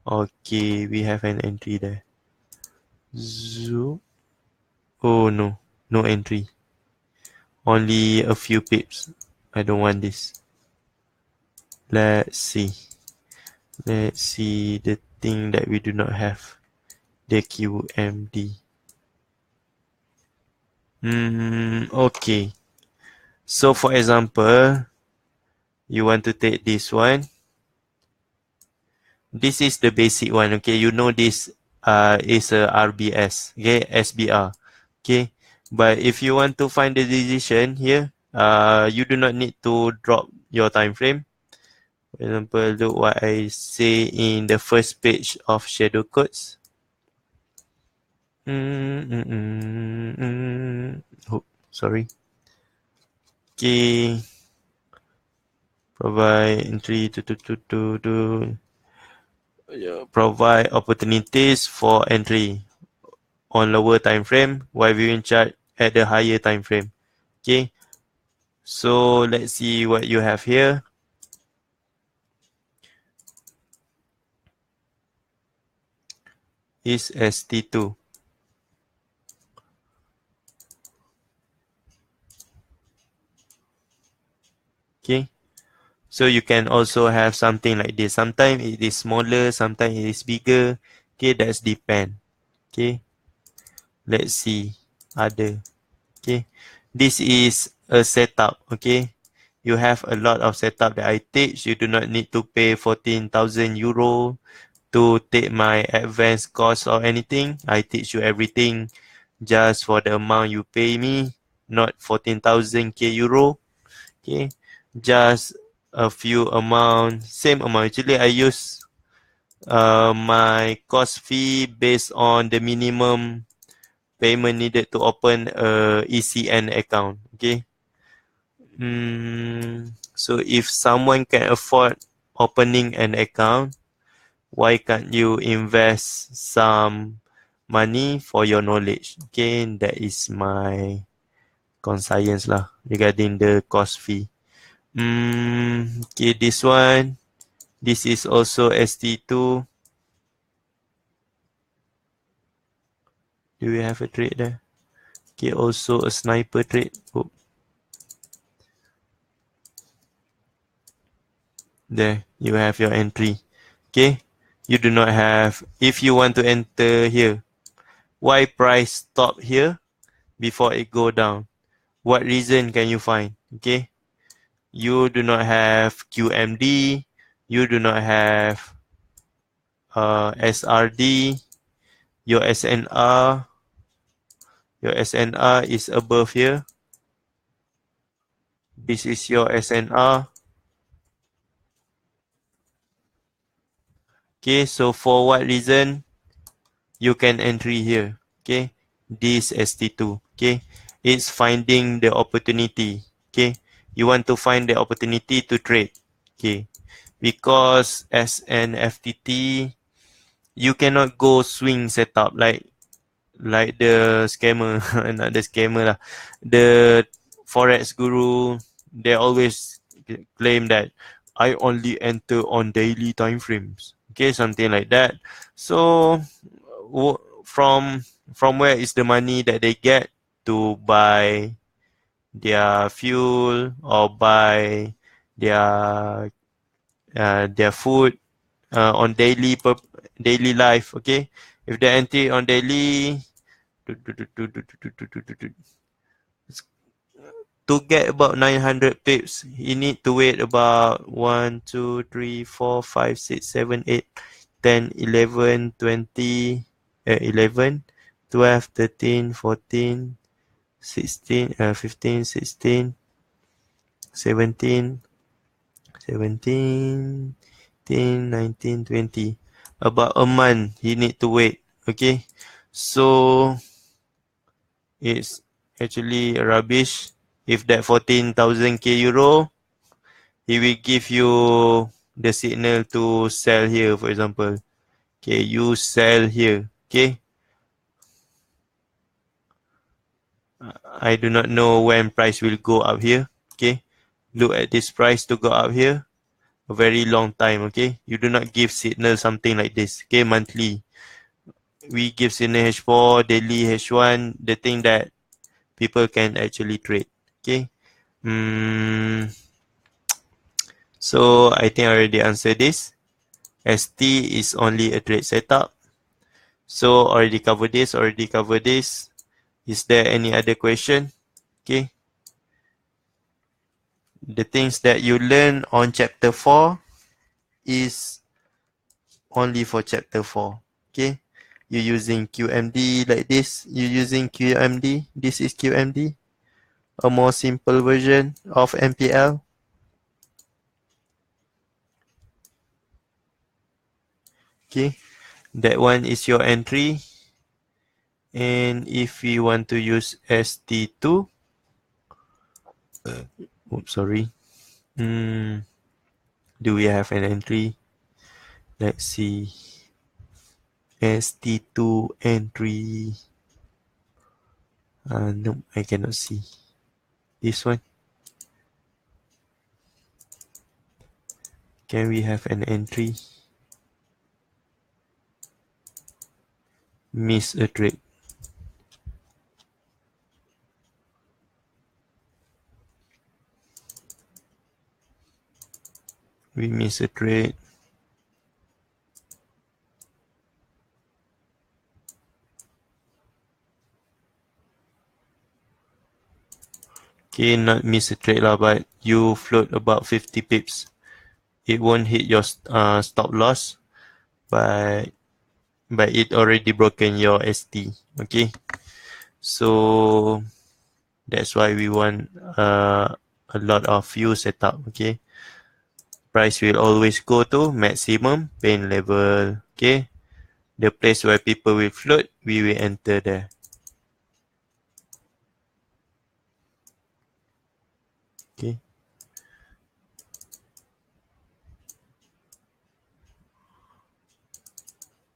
Okay, we have an entry there. Zoom. Oh no, no entry. Only a few pips. I don't want this. Let's see. Let's see the thing that we do not have. The QMD. Okay. So for example, you want to take this one. This is the basic one. Okay, you know this is a RBS. Okay, SBR. Okay, but if you want to find the decision here, you do not need to drop your time frame. For example, look what I say in the first page of Shadowcodes. Oh, sorry. Okay. Provide entry provide opportunities for entry on lower time frame while viewing chart at the higher time frame. Okay. So let's see what you have here. Is ST2. Okay. So you can also have something like this. Sometimes it is smaller, sometimes it is bigger. Okay, that's depend. Okay. Let's see other. Okay. This is a setup. Okay. You have a lot of setup that I teach. You do not need to pay 14,000 euro to take my advanced course or anything. I teach you everything just for the amount you pay me, not 14,000 euro. Okay, just a few amount, same amount. Actually, I use my course fee based on the minimum payment needed to open a ECN account. Okay. So if someone can afford opening an account, why can't you invest some money for your knowledge? Okay, that is my conscience lah regarding the cost fee. Okay, this one, this is also ST2. Do we have a trade there? Okay, also a sniper trade. Oh. There, you have your entry. Okay, you do not have, if you want to enter here, why price stop here before it go down? What reason can you find? Okay, you do not have QMD, you do not have SRD, your SNR is above here. This is your SNR. Okay, so for what reason you can entry here? Okay, this ST2. Okay, it's finding the opportunity. Okay, you want to find the opportunity to trade. Okay, because as an FTT, you cannot go swing setup like the scammer, not the scammer lah. The forex guru, they always claim that I only enter on daily time frames. Okay, something like that. So from where is the money that they get to buy their fuel or buy their food on daily life? Okay, if they enter on daily, to get about 900 pips, you need to wait about 1, 2, 3, 4, 5, 6, 7, 8, 10, 11, 20, 11, 12, 13, 14, 16, 15, 16, 17, 17, 18, 19, 20. About a month, you need to wait. Okay, so it's actually rubbish. If that 14,000k euro, he will give you the signal to sell here, for example. Okay, you sell here. Okay, I do not know when price will go up here. Okay, look at this price to go up here. A very long time. Okay, you do not give signal something like this. Okay, monthly. We give signal H4, daily H1, the thing that people can actually trade. Okay. So I think I already answered this. ST is only a trade setup. So already covered this, Is there any other question? Okay. The things that you learn on chapter 4 is only for chapter 4. Okay. You're using QMD like this. You're using QMD. This is QMD. A more simple version of MPL. Okay. That one is your entry. And if we want to use ST2, oops, sorry. Do we have an entry? Let's see. ST2 entry. No, I cannot see. This one. Can we have an entry? Miss a trade. We miss a trade. Okay, not miss a trade lah, but you float about 50 pips. It won't hit your stop loss, but it already broken your ST. Okay, so that's why we want a lot of view setup. Okay, price will always go to maximum pain level. Okay, the place where people will float, we will enter there.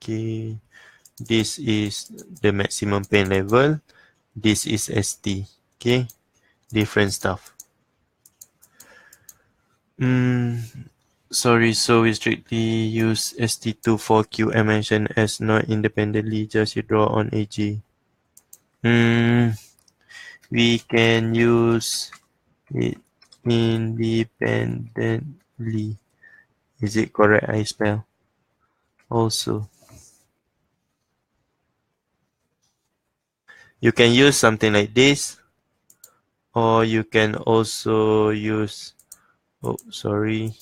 Okay, this is the maximum pain level. This is ST. Okay, different stuff. Sorry, so we strictly use ST2 for QM mention as not independently, just you draw on AG. We can use it independently. Is it correct I spell? Also, you can use something like this, or you can also use, oh, sorry.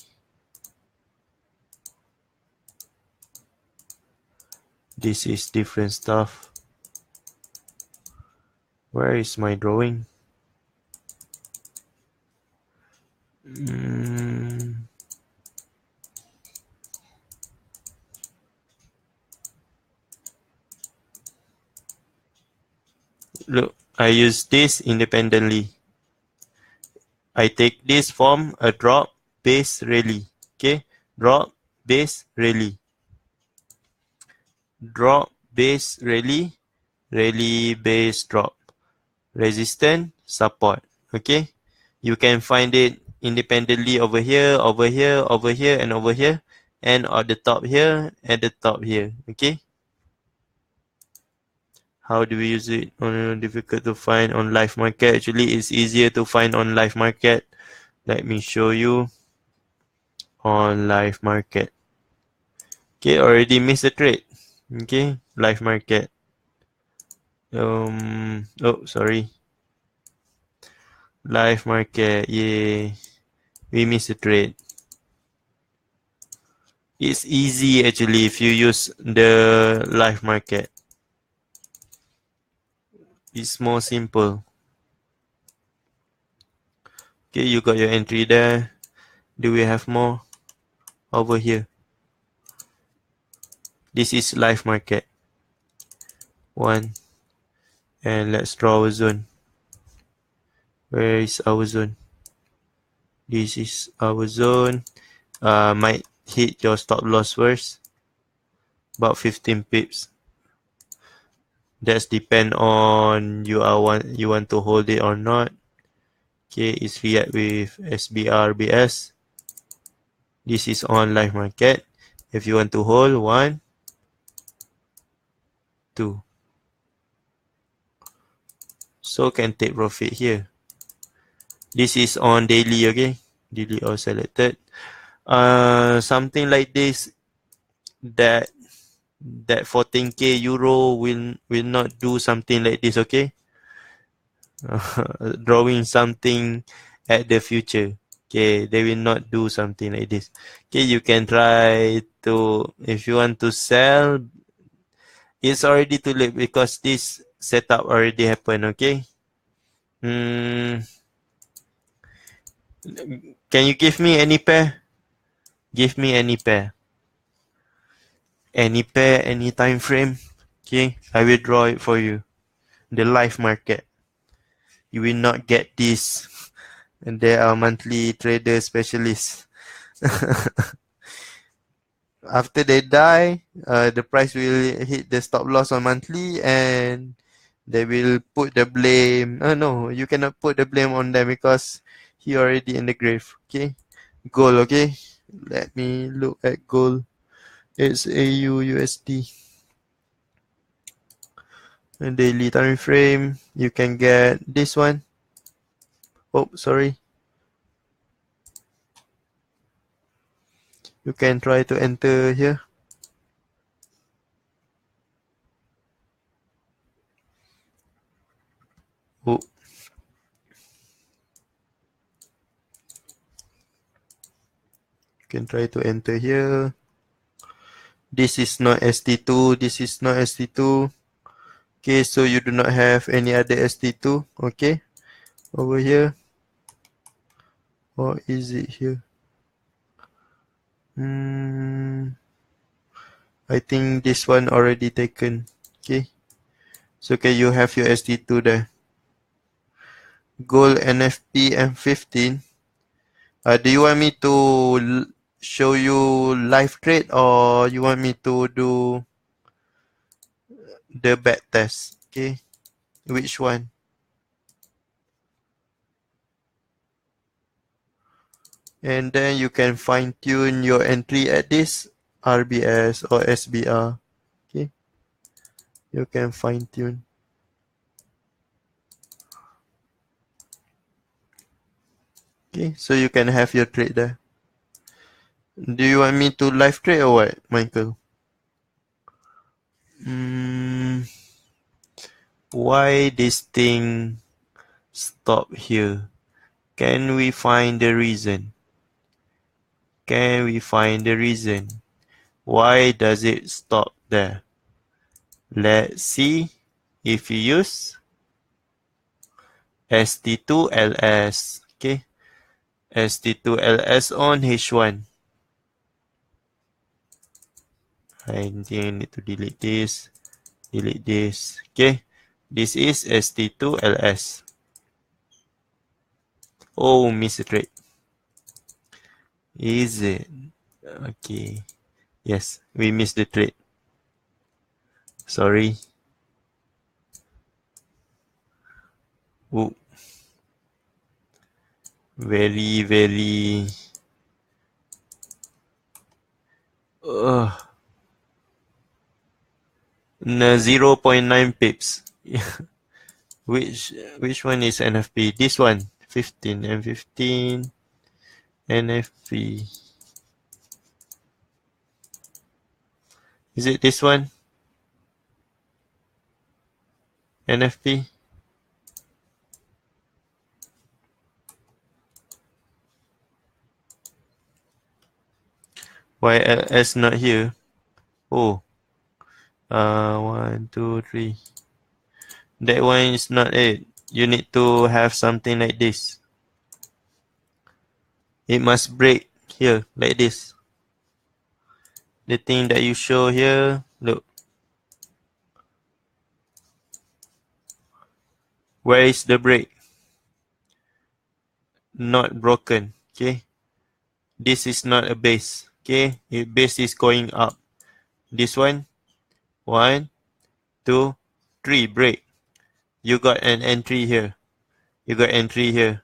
This is different stuff. Where is my drawing? Look, I use this independently. I take this from a drop, base, rally. Okay, drop, base, rally. Drop, base, rally, rally, base, drop. Resistance, support. Okay, you can find it independently over here, over here, over here, and over here, and at the top here, at the top here. Okay. How do we use it? Difficult to find on live market. Actually, it's easier to find on live market. Let me show you on live market. Okay, already missed a trade. Okay, live market. Oh, sorry. Live market. Yay. We missed a trade. It's easy actually if you use the live market. It's more simple. Okay, you got your entry there. Do we have more? Over here. This is live market. 1. And let's draw a zone. Where is our zone? This is our zone. Might hit your stop loss first. About 15 pips. That's depend on you want to hold it or not. Okay, it's react with SBRBS. This is on live market. If you want to hold 1, 2. So can take profit here. This is on daily, okay? Daily or selected. Something like this, that 14k euro will not do something like this, okay? Drawing something at the future. Okay, they will not do something like this. Okay, you can try to, if you want to sell, it's already too late because this setup already happened, okay? Can you give me any pair? Give me any pair. Any pair, any time frame. Okay, I will draw it for you. The live market. You will not get this. And there are monthly trader specialists. After they die, the price will hit the stop loss on monthly and they will put the blame. Oh no, you cannot put the blame on them because he already in the grave. Okay, gold. Okay, let me look at gold. It's XAUUSD. A daily time frame. You can get this one. Oh, sorry. You can try to enter here. Oh. You can try to enter here. This is not ST2. This is not ST2. Okay, so you do not have any other ST2. Okay, over here. Or is it here? I think this one already taken. Okay, so okay, you have your ST2 there. Gold NFP M15. Do you want me to show you live trade or you want me to do the back test. Okay, which one? And then you can fine tune your entry at this RBS or SBR. Okay, you can fine tune. Okay, so you can have your trade there. Do you want me to live trade or what, Michael? Why this thing stop here? Can we find the reason? Can we find the reason? Why does it stop there? Let's see if you use ST2LS. Okay, ST2LS on H1. I need to delete this. Delete this. Okay, this is ST2LS. Oh, miss a trade. Is it? Okay. Yes, we missed the trade. Sorry. Oh. Very, very... Uh, 0.9 pips. Which one is NFP? This one. 15 and 15 NFP. Is it this one? NFP? Why LS not here? Oh. 1, 2, 3. That one is not it. You need to have something like this. It must break here, like this. The thing that you show here, look. Where is the break? Not broken, okay? This is not a base, okay? Base is going up. This one, 1, 2, 3, break. You got an entry here. You got entry here.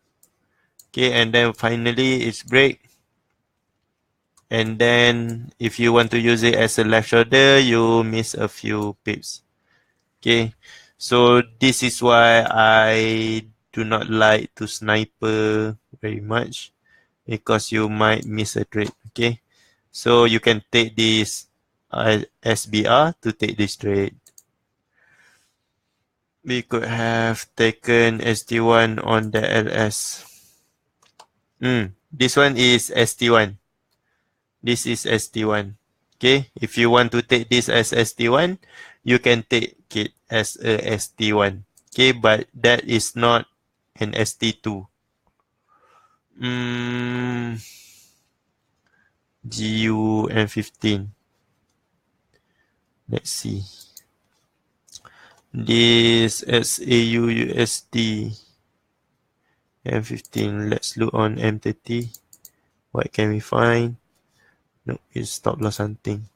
Okay, and then finally it's break. And then if you want to use it as a left shoulder, you miss a few pips. Okay, so this is why I do not like to sniper very much, because you might miss a trade. Okay, so you can take this SBR to take this trade. We could have taken ST1 on the LS. This one is ST1. This is ST1. Okay, if you want to take this as ST1, you can take it as a ST1. Okay, but that is not an ST2. GU and 15. Let's see. This XAUUSD and 15. Let's look on M30. What can we find? No, it's stop loss hunting.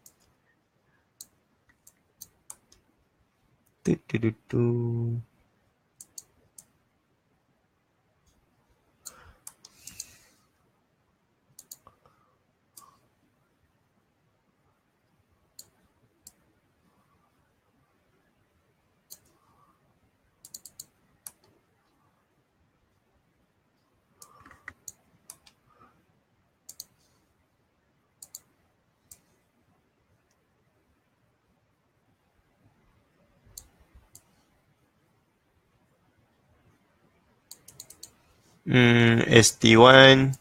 ST1.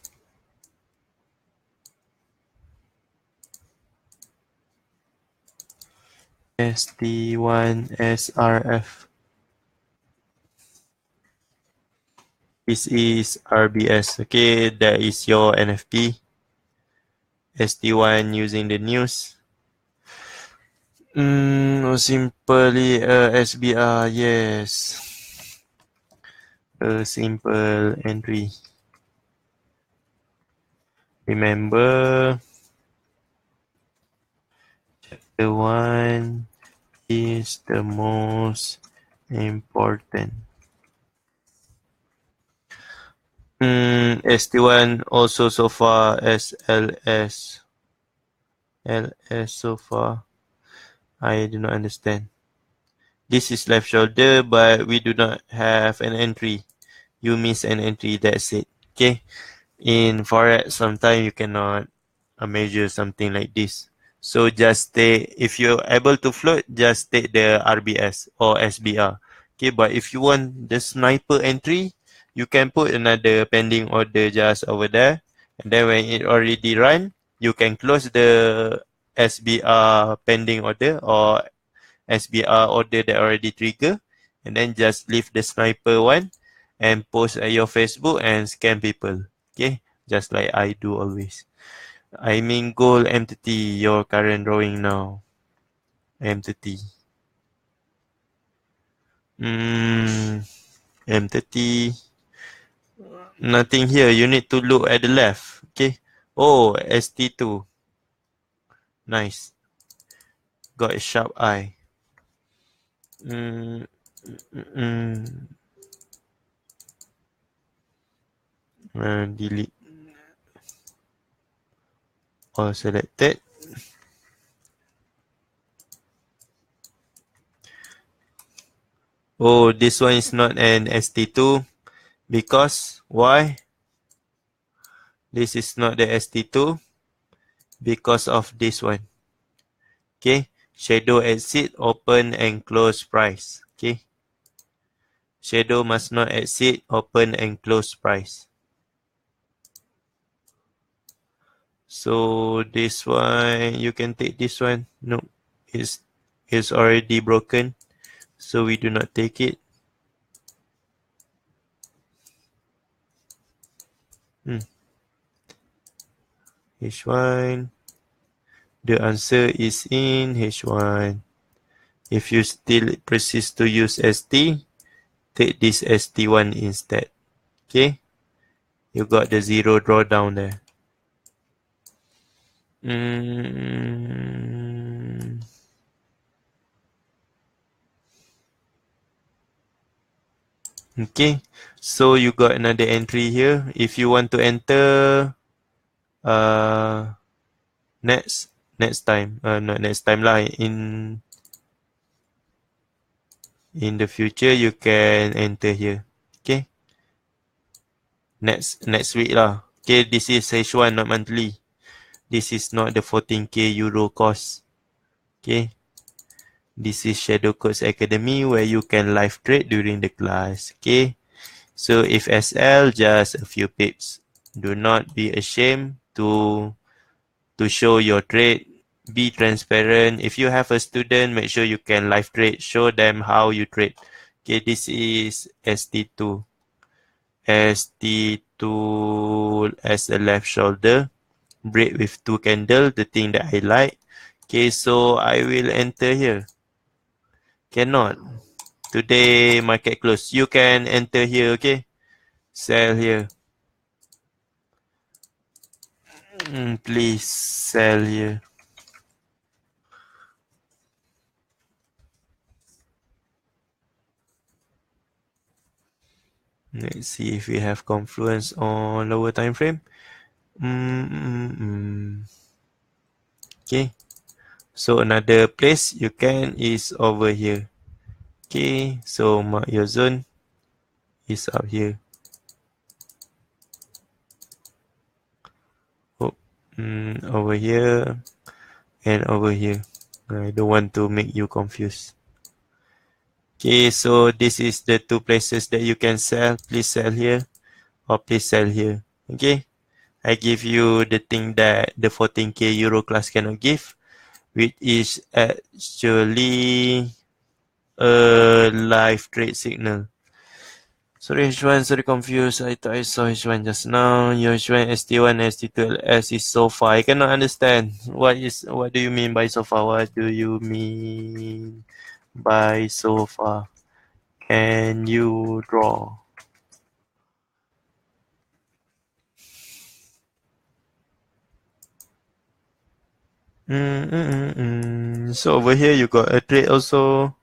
ST1 SRF. This is RBS. Okay, that is your NFP. ST1 using the news. Simply SBR, yes. A simple entry. Remember, chapter 1, is the most important? ST1 also so far, LS so far. I do not understand. This is left shoulder, but we do not have an entry. You miss an entry, that's it. Okay. In Forex, sometimes you cannot measure something like this. So just take, if you're able to float, just take the RBS or SBR. Okay, but if you want the sniper entry, you can put another pending order just over there. And then when it already run, you can close the SBR pending order or SBR order that already trigger. And then just leave the sniper one and post at your Facebook and scam people. Okay, just like I do always. I mean goal entity, your current drawing now. Entity. Entity. Nothing here. You need to look at the left. Okay. Oh, ST2. Nice. Got a sharp eye. Mm, delete all selected. Oh, this one is not an ST2 because why? This is not the ST2 because of this one. Okay, shadow exit, open and close price. Okay, shadow must not exit, open and close price. So this one, you can take this one. No, it's already broken, so we do not take it. H1. The answer is in H1. If you still persist to use ST, take this ST1 instead. Okay, you got the zero drawdown there. Okay, so you got another entry here. If you want to enter next time, not next time lah, in the future you can enter here. Okay, next week lah. Okay, this is H1, not monthly. This is not the 14k euro cost. Okay, this is Shadowcode Academy where you can live trade during the class. Okay, so if SL, just a few pips. Do not be ashamed to show your trade. Be transparent. If you have a student, make sure you can live trade. Show them how you trade. Okay, this is ST2. ST2 as a left shoulder. Break with 2 candle, the thing that I like. Okay, so I will enter here. Cannot. Today market close. You can enter here, okay? Sell here. Please sell here. Let's see if we have confluence on lower time frame. Okay. So another place you can is over here. Okay. So mark your zone is up here. Oh, over here and over here. I don't want to make you confused. Okay, so this is the two places that you can sell. Please sell here or please sell here. Okay, I give you the thing that the 14k euro class cannot give, which is actually a live trade signal. Sorry H1, sorry confused. I thought I saw H1 just now. Your H1, ST1, ST2, LS is so far. I cannot understand. What do you mean by so far? What do you mean by so far? Can you draw? So over here you got a trade also.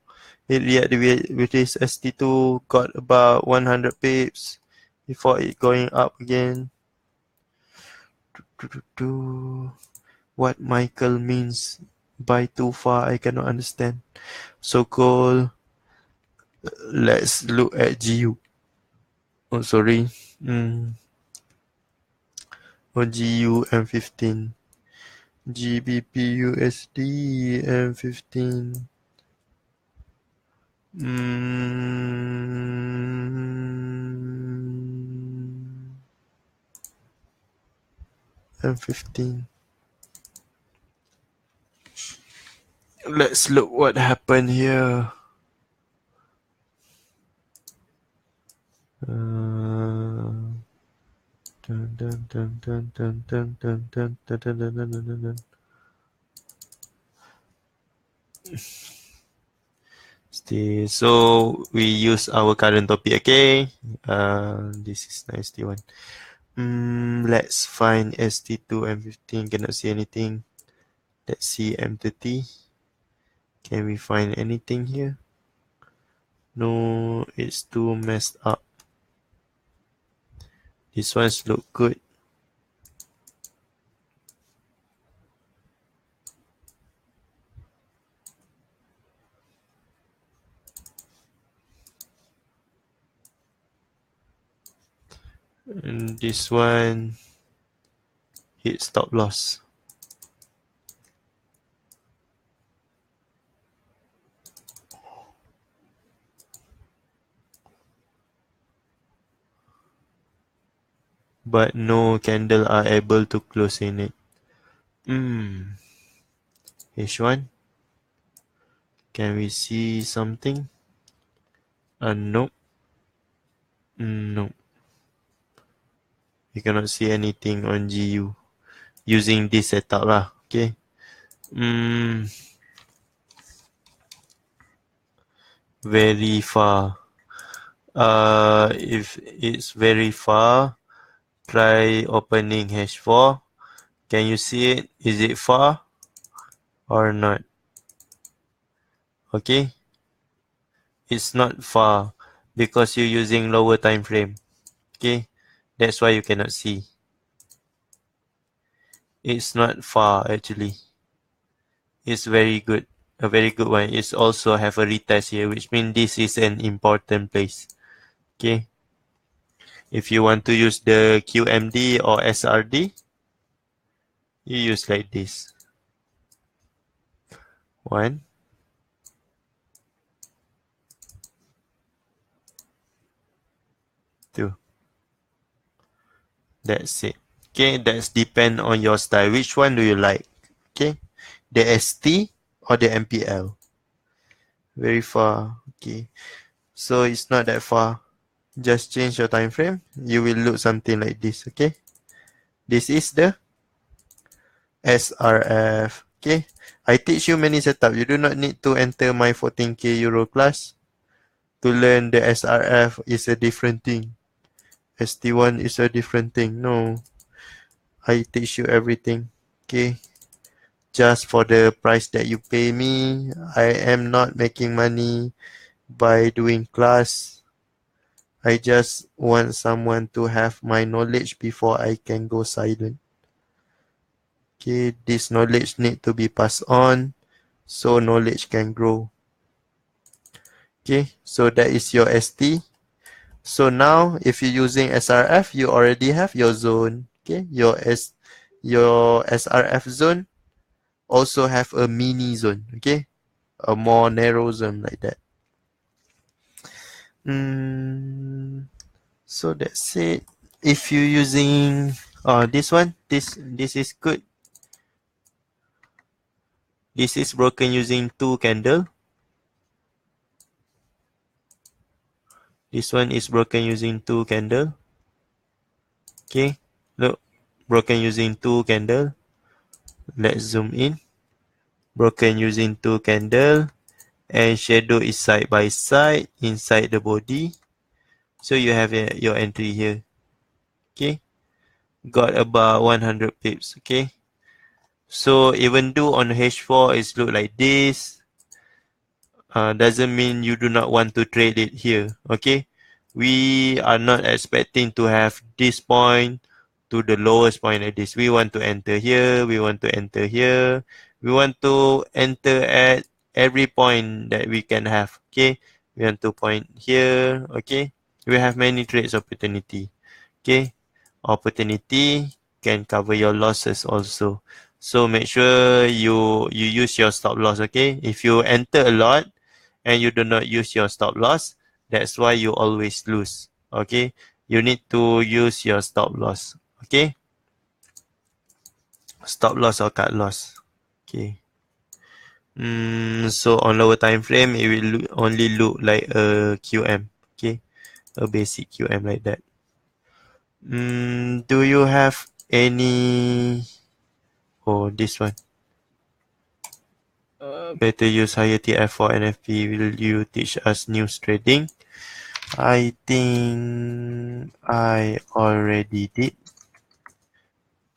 It reacted with this ST2, got about 100 pips before it going up again. What Michael means by too far, I cannot understand. So cool. Let's look at GU. Oh, sorry. GU M15. GBP USD M15. M15. Let's look what happened here. So we use our current topic, okay? This is 91. Let's find ST2 M15. Cannot see anything. Let's see M30. Can we find anything here? No, it's too messed up. This ones look good. And this one hit stop loss. But no candle are able to close in it. H1. Can we see something? Nope. Nope. We cannot see anything on GU using this setup lah. Okay. Very far. If it's very far, try opening H4. Can you see it? Is it far or not? Okay. It's not far because you're using lower time frame. Okay. That's why you cannot see. It's not far actually. It's very good. A very good one. It's also have a retest here, which means this is an important place. Okay. If you want to use the QMD or SRD, you use like this. 1, 2. That's it. Okay, that's depend on your style. Which one do you like? Okay, the ST or the MPL? Very far. Okay, so it's not that far. Just change your time frame. You will look something like this. Okay, this is the SRF. Okay, I teach you many setup. You do not need to enter my 14K Euro class to learn the SRF is a different thing. ST1 is a different thing. No, I teach you everything. Okay, just for the price that you pay me. I am not making money by doing class. I just want someone to have my knowledge before I can go silent. Okay, this knowledge need to be passed on so knowledge can grow. Okay, so that is your ST. So now if you're using SRF, you already have your zone. Okay, your SRF zone also have a mini zone. Okay, a more narrow zone like that. So that's it. If you're using this one, this is good. This is broken using 2 candle. This one is broken using 2 candle. Okay, look, broken using 2 candle. Let's zoom in. Broken using 2 candle, and shadow is side by side inside the body. So you have your entry here. Okay, got about 100 pips. Okay, So even though on H4 it's look like this, doesn't mean you do not want to trade it here. Okay, we are not expecting to have this point to the lowest point like this. We want to enter here, we want to enter here, we want to enter at every point that we can have. Okay, we want to point here. Okay, we have many trades opportunity. Okay, opportunity can cover your losses also. So make sure you use your stop loss. Okay, if you enter a lot and you do not use your stop loss, that's why you always lose. Okay, you need to use your stop loss. Okay, stop loss or cut loss. Okay. So on lower time frame, it will only look like a QM. Okay, a basic QM like that. Do you have any? Oh, this one. Better use higher TF for NFP. Will you teach us news trading? I think I already did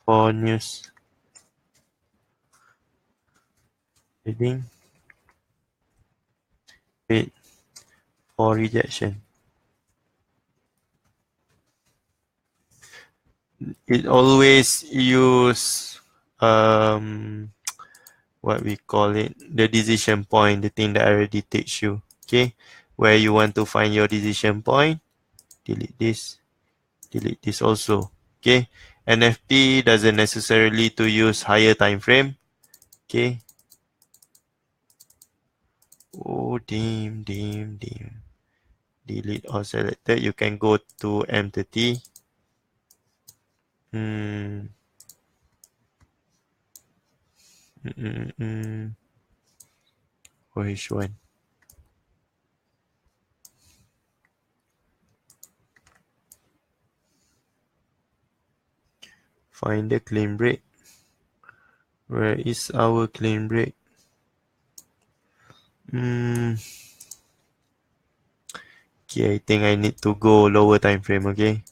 for news trading. Wait for rejection. It always use what we call it, the decision point, the thing that I already teach you. Okay, where you want to find your decision point, delete this also. Okay, NFP doesn't necessarily to use higher time frame. Okay. Oh, dim. Delete all selected. You can go to M30. Which one? Find the clean break. Where is our clean break? Okay, I think I need to go lower time frame. Okay,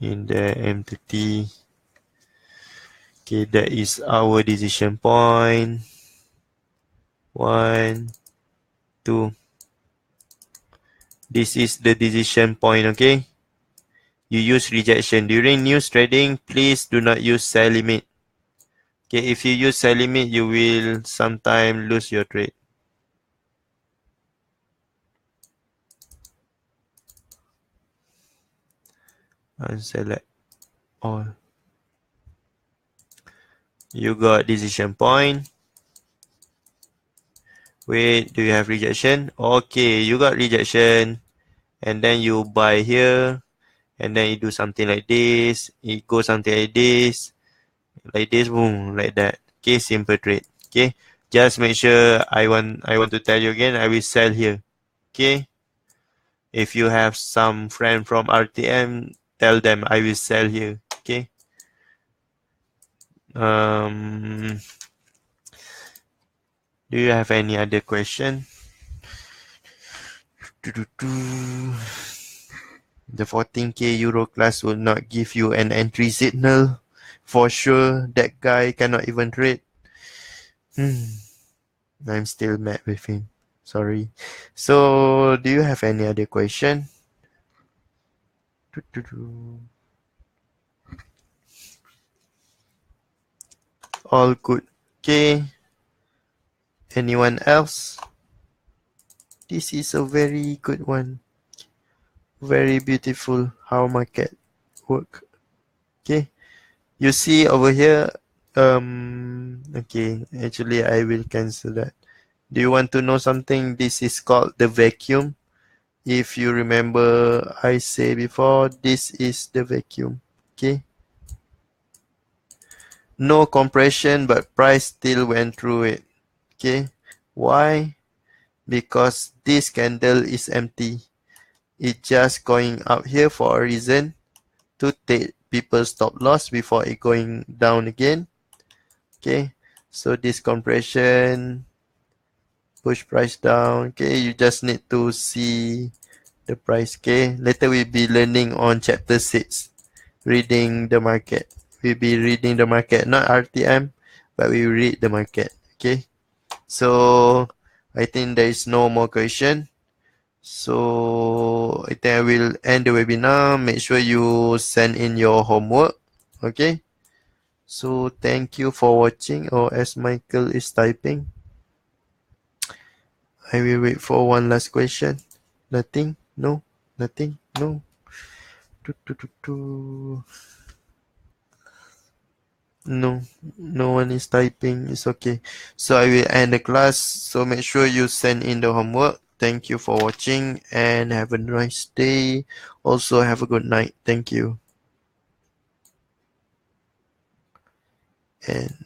in the M30. Okay, that is our decision point. 1, 2. This is the decision point. Okay, you use rejection during news trading. Please do not use sell limit. Okay, if you use sell limit, you will sometime lose your trade. Unselect all. You got decision point. Wait, do you have rejection? Okay, you got rejection. And then you buy here. And then you do something like this. It goes something like this. Like this, boom, like that. Okay, simple trade. Okay, just make sure I want to tell you again, I will sell here. Okay, if you have some friend from RTM, tell them I will sell here. Okay. Do you have any other question? The 14k euro class will not give you an entry signal. For sure, that guy cannot even trade. I'm still mad with him. Sorry. So, do you have any other question? All good. Okay. Anyone else? This is a very good one. Very beautiful how market work. Okay. You see over here. Okay. Actually, I will cancel that. Do you want to know something? This is called the vacuum. If you remember, I say before, this is the vacuum. Okay. No compression, but price still went through it. Okay. Why? Because this candle is empty. It's just going up here for a reason, to take people's stop loss before it going down again. Okay. So this compression push price down. Okay. You just need to see the price. Okay. Later we'll be learning on chapter 6, reading the market. We'll be reading the market, not RTM, but we read the market. Okay, so I think there is no more question. So I think I will end the webinar. Make sure you send in your homework. Okay, so thank you for watching. Or as Michael is typing, I will wait for one last question. Nothing? No? Nothing? No? No, no one is typing. It's okay. So I will end the class. So make sure you send in the homework. Thank you for watching and have a nice day. Also have a good night. Thank you. And